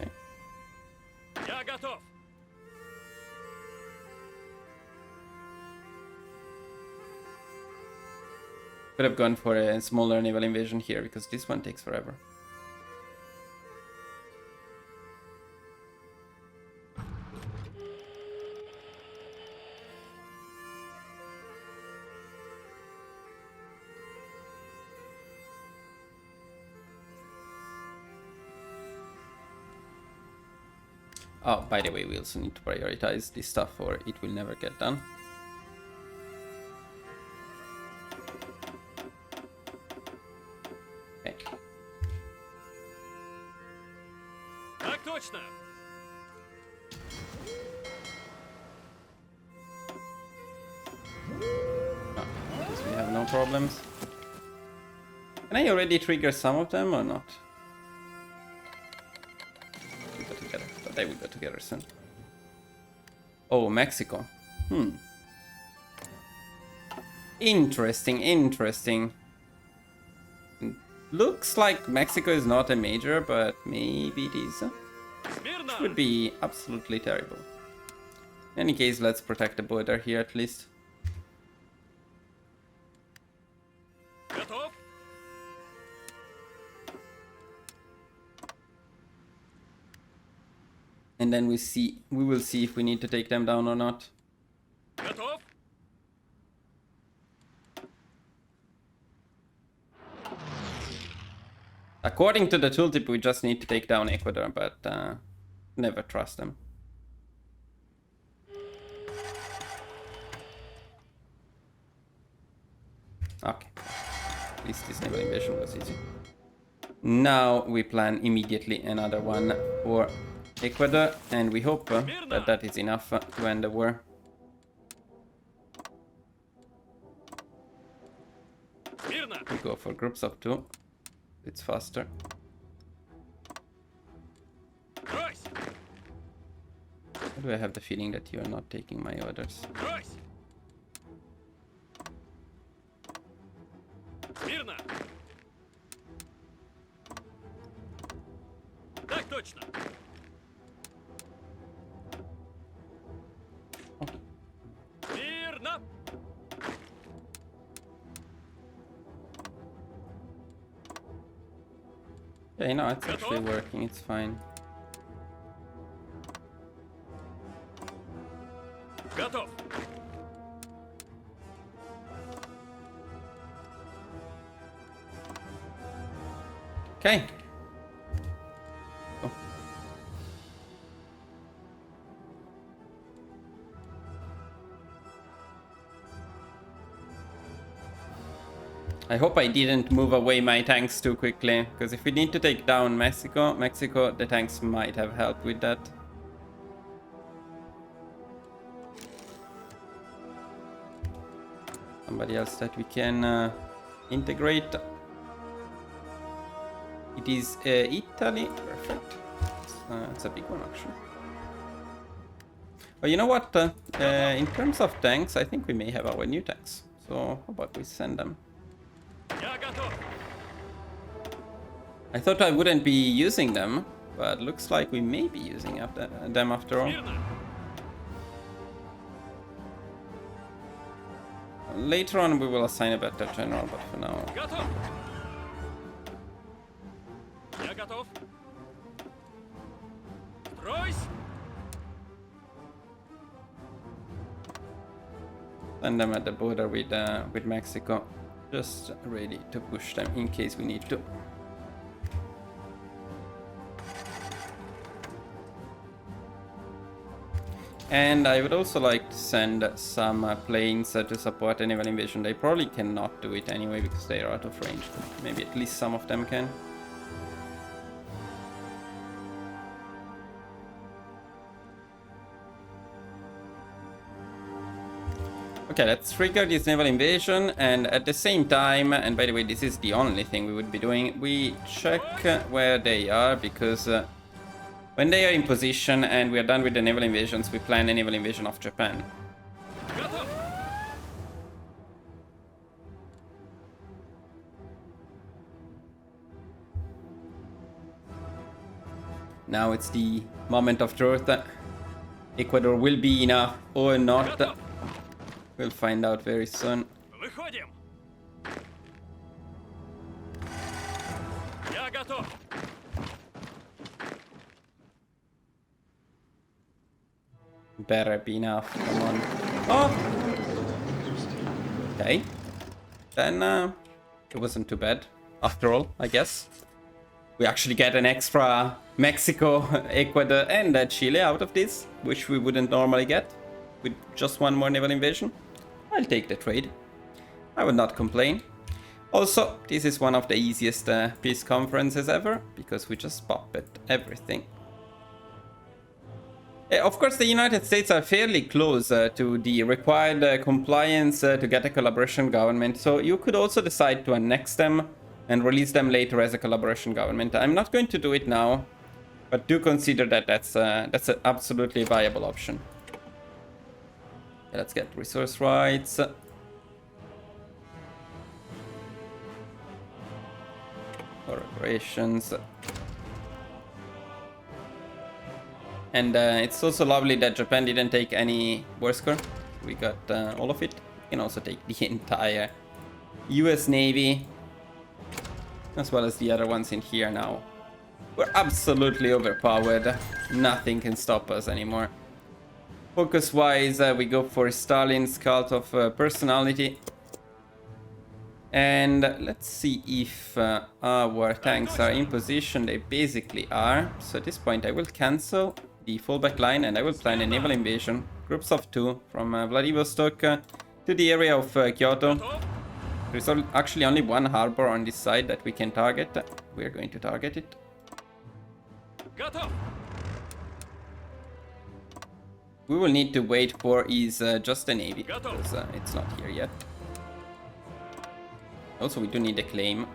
Okay. Could have gone for a smaller naval invasion here, because this one takes forever. Oh, by the way, we also need to prioritize this stuff or it will never get done. Okay. Так точно. Oh, guess we have no problems. Can I already trigger some of them or not? We go together, but they will go together soon. Oh, Mexico. Interesting, interesting. Looks like Mexico is not a major, but maybe it is. Which would be absolutely terrible. In any case, let's protect the border here at least. Готов? And then we will see if we need to take them down or not. Готов? According to the tooltip, we just need to take down Ecuador, but never trust them. Okay. At least this naval invasion was easy. Now we plan immediately another one for Ecuador, and we hope that that is enough to end the war. Мирно. We go for groups of 2. It's faster. Брось. Why do I have the feeling that you are not taking my orders? Брось. Мирно. Так точно. Мирно. Okay, no, it's actually working. It's fine. Готов. Okay. Oh. I hope I didn't move away my tanks too quickly, because if we need to take down Mexico, the tanks might have helped with that. Somebody else that we can integrate. It is Italy. Perfect. It's a big one, actually. But you know what? In terms of tanks, I think we may have our new tanks. So how about we send them? Я готов. I thought I wouldn't be using them, but looks like we may be using them after all. Мирно. Later on we will assign a better general, but for now... Готов. Я готов. Стройсь. Send them at the border with Mexico. Just ready to push them in case we need to. And I would also like to send some planes to support a naval invasion. They probably cannot do it anyway because they are out of range. Maybe at least some of them can. Okay, let's trigger this naval invasion, and at the same time, and by the way, this is the only thing we would be doing, we check where they are, because when they are in position and we are done with the naval invasions, we plan a naval invasion of Japan. Готов. Now it's the moment of truth. Ecuador will be enough or not. Готов. We'll find out very soon. Выходим. Я готов. Better be enough. Come on. Oh! Okay. Then it wasn't too bad. After all, I guess. We actually get an extra Mexico, Ecuador, and Chile out of this, which we wouldn't normally get with just one more naval invasion. I'll take the trade. I would not complain. Also, this is one of the easiest peace conferences ever, because we just puppet everything. Of course, the United States are fairly close to the required compliance to get a collaboration government, so you could also decide to annex them and release them later as a collaboration government. I'm not going to do it now, but do consider that that's an absolutely viable option. Let's get resource rights. For reparations. And it's also lovely that Japan didn't take any war score. We got all of it. We can also take the entire US Navy, as well as the other ones in here now. We're absolutely overpowered. Nothing can stop us anymore. Focus-wise, we go for Stalin's cult of personality. And let's see if our tanks are in position. They basically are. So at this point, I will cancel the fallback line and I will plan a naval invasion. Groups of 2 from Vladivostok to the area of Kyoto. There's actually only one harbor on this side that we can target. We're going to target it. Готов. We will need to wait for is just a navy, Готов. because it's not here yet. Also, we do need a claim.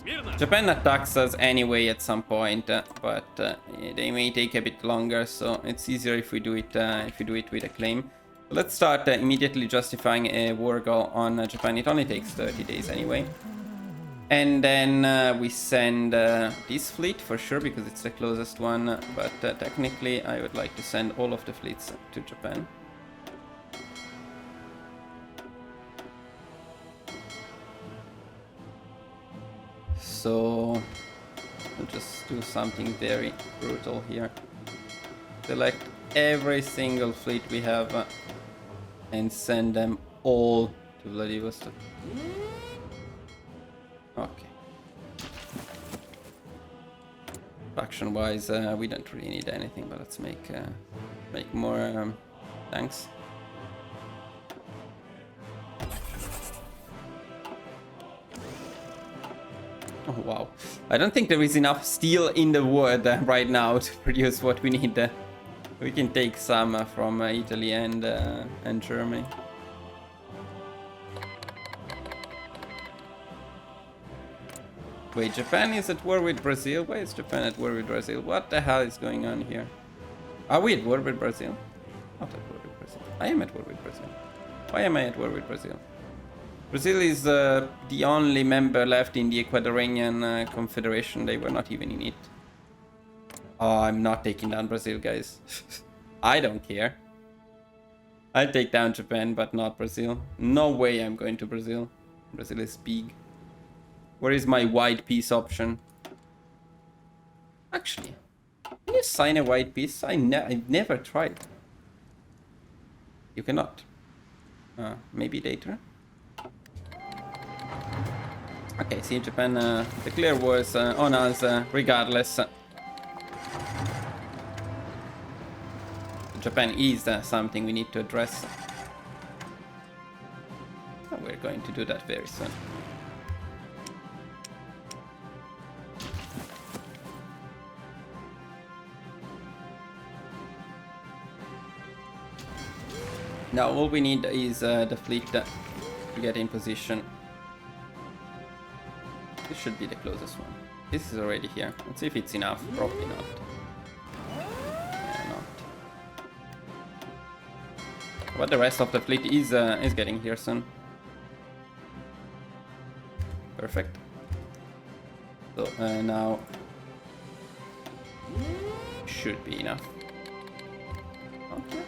Смирно. Japan attacks us anyway at some point, but they may take a bit longer, so it's easier if we do it with a claim. Let's start immediately justifying a war goal on Japan. It only takes 30 days anyway. And then we send this fleet for sure, because it's the closest one, but technically I would like to send all of the fleets to Japan. So I'll just do something very brutal here. Select every single fleet we have and send them all to Vladivostok. Okay. Production wise, we don't really need anything, but let's make more tanks. Oh wow, I don't think there is enough steel in the world right now to produce what we need. We can take some from Italy and Germany. Wait, Japan is at war with Brazil? Why is Japan at war with Brazil? What the hell is going on here? Are we at war with Brazil? Not at war with Brazil. I am at war with Brazil. Why am I at war with Brazil? Brazil is the only member left in the Ecuadorian Confederation. They were not even in it. Oh, I'm not taking down Brazil, guys. I don't care. I'll take down Japan, but not Brazil. No way I'm going to Brazil. Brazil is big. Where is my white peace option? Actually, can you sign a white peace? I've never tried. You cannot. Maybe later. Okay, see, Japan declare wars on us regardless. Japan is something we need to address. Oh, we're going to do that very soon. Now all we need is the fleet to get in position. This should be the closest one. This is already here. Let's see if it's enough. Probably not. Yeah, not. But the rest of the fleet is getting here soon. Perfect. So now should be enough. Okay.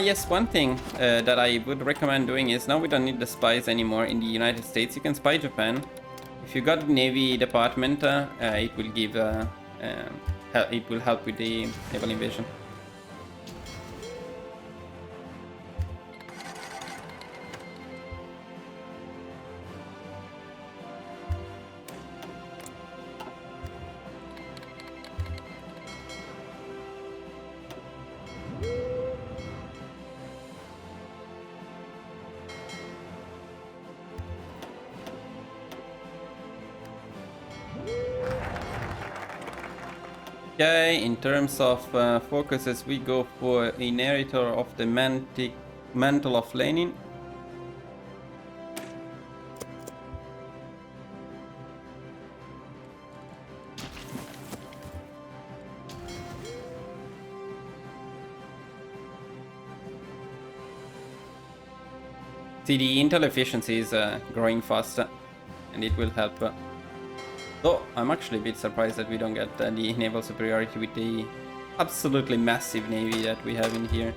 Yes, one thing that I would recommend doing is now we don't need the spies anymore in the United States. You can spy Japan. If you got the Navy department, it will give it will help with the naval invasion. Okay, in terms of focuses, we go for inheritor of the mantle of Lenin. See, the intel efficiency is growing faster, and it will help. Though I'm actually a bit surprised that we don't get the naval superiority with the absolutely massive navy that we have in here.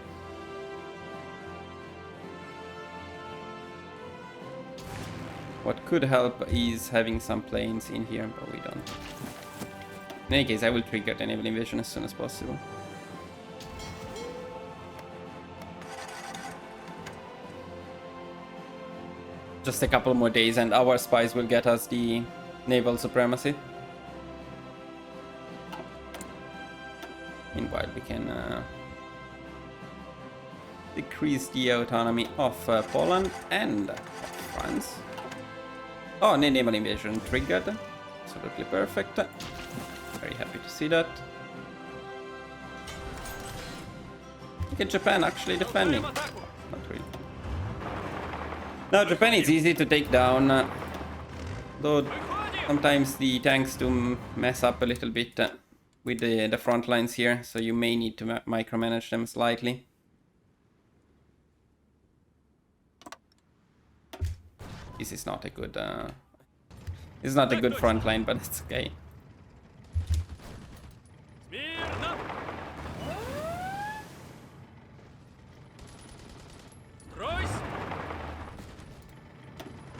What could help is having some planes in here, but we don't. In any case, I will trigger the naval invasion as soon as possible. Just a couple more days and our spies will get us the naval supremacy. Meanwhile, we can decrease the autonomy of Poland and of France. Oh, naval invasion triggered. Absolutely perfect. Very happy to see that. Look at Japan actually defending. Not really. Now Japan is easy to take down, though sometimes the tanks do mess up a little bit with the front lines here, so you may need to micromanage them slightly. This is not a good it's not a good front line, but it's okay.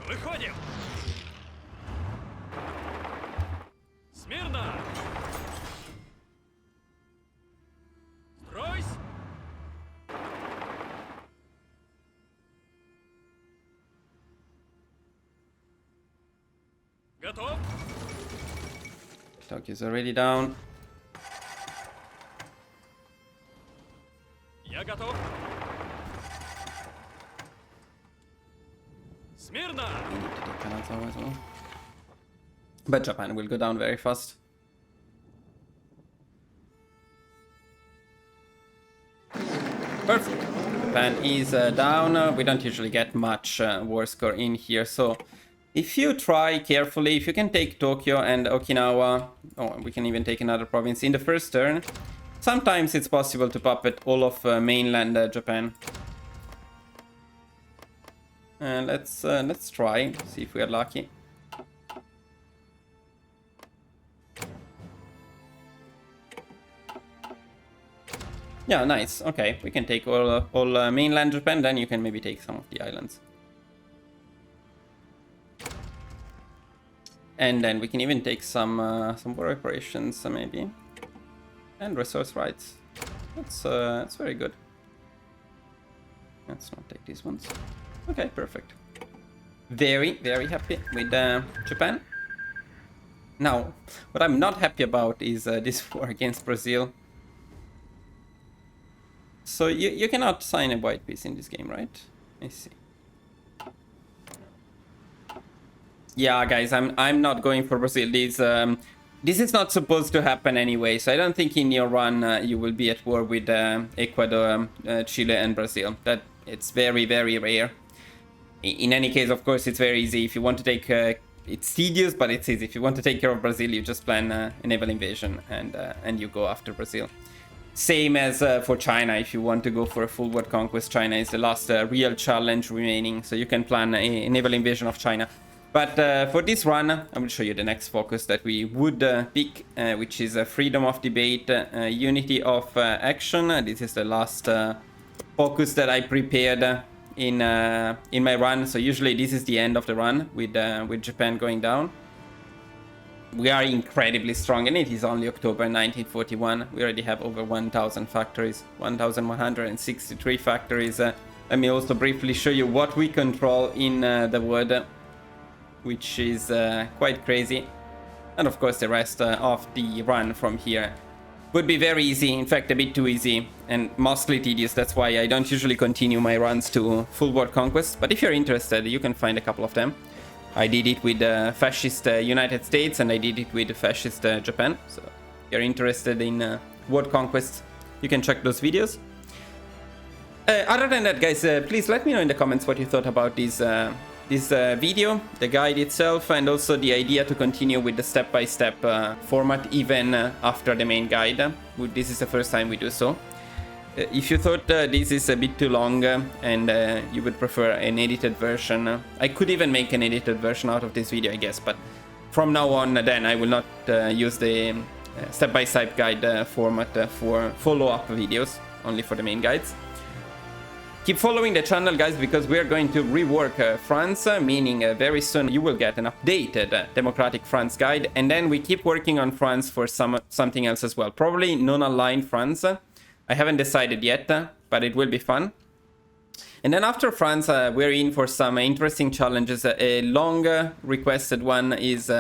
Выходим! Смирно! Стройсь! Готов? Tokyo's already down. Я готов. Смирно! We need to take Kanazawa as well. But Japan will go down very fast. Perfect. Japan is down. We don't usually get much war score in here, so if you try carefully, if you can take Tokyo and Okinawa, oh, we can even take another province in the first turn. Sometimes it's possible to puppet all of mainland Japan. Let's try, see if we are lucky. Yeah, nice. Okay, we can take all mainland Japan, then you can maybe take some of the islands. And then we can even take some war reparations, maybe. And resource rights. That's very good. Let's not take these ones. Okay, perfect. Very, very happy with Japan. Now, what I'm not happy about is this war against Brazil. So you cannot sign a white piece in this game, right? I see. Yeah, guys, I'm not going for Brazil. This is not supposed to happen anyway, so I don't think in your run you will be at war with Ecuador, Chile, and Brazil. That it's very, very rare. In any case, of course, it's very easy. If you want to take, it's tedious, but it's easy. If you want to take care of Brazil, you just plan a naval invasion and you go after Brazil. Same as for China. If you want to go for a full world conquest, China is the last real challenge remaining. So you can plan a naval invasion of China. But for this run, I will show you the next focus that we would pick, which is freedom of debate, unity of action. This is the last focus that I prepared in my run. So usually this is the end of the run with Japan going down. We are incredibly strong, and it is only October 1941. We already have over 1,000 factories, 1,163 factories. Let me also briefly show you what we control in the world, which is quite crazy. And of course the rest of the run from here would be very easy, in fact a bit too easy and mostly tedious. That's why I don't usually continue my runs to full world conquest, but if you're interested you can find a couple of them. I did it with fascist United States and I did it with fascist Japan, so if you're interested in world conquest you can check those videos. Other than that, guys, please let me know in the comments what you thought about this video, the guide itself, and also the idea to continue with the step-by-step format even after the main guide. This is the first time we do so. If you thought this is a bit too long and you would prefer an edited version, I could even make an edited version out of this video, I guess, but from now on then I will not use the step-by-step guide format for follow-up videos, only for the main guides. Keep following the channel, guys, because we are going to rework France, meaning very soon you will get an updated Democratic France guide, and then we keep working on France for something else as well, probably non-aligned France. I haven't decided yet, but it will be fun. And then after France, we're in for some interesting challenges. A long requested one is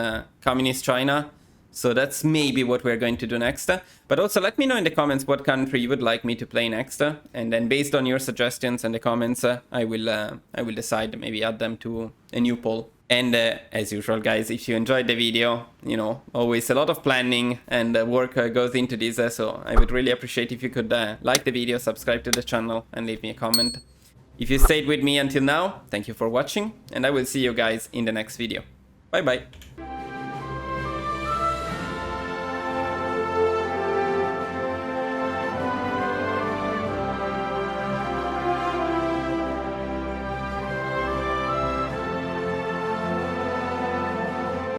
Communist China. So that's maybe what we're going to do next. But also let me know in the comments what country you would like me to play next. And then based on your suggestions and the comments, I will decide, maybe add them to a new poll. And as usual, guys, if you enjoyed the video, you know, always a lot of planning and work goes into this. So I would really appreciate if you could like the video, subscribe to the channel, and leave me a comment. If you stayed with me until now, thank you for watching, and I will see you guys in the next video. Bye bye.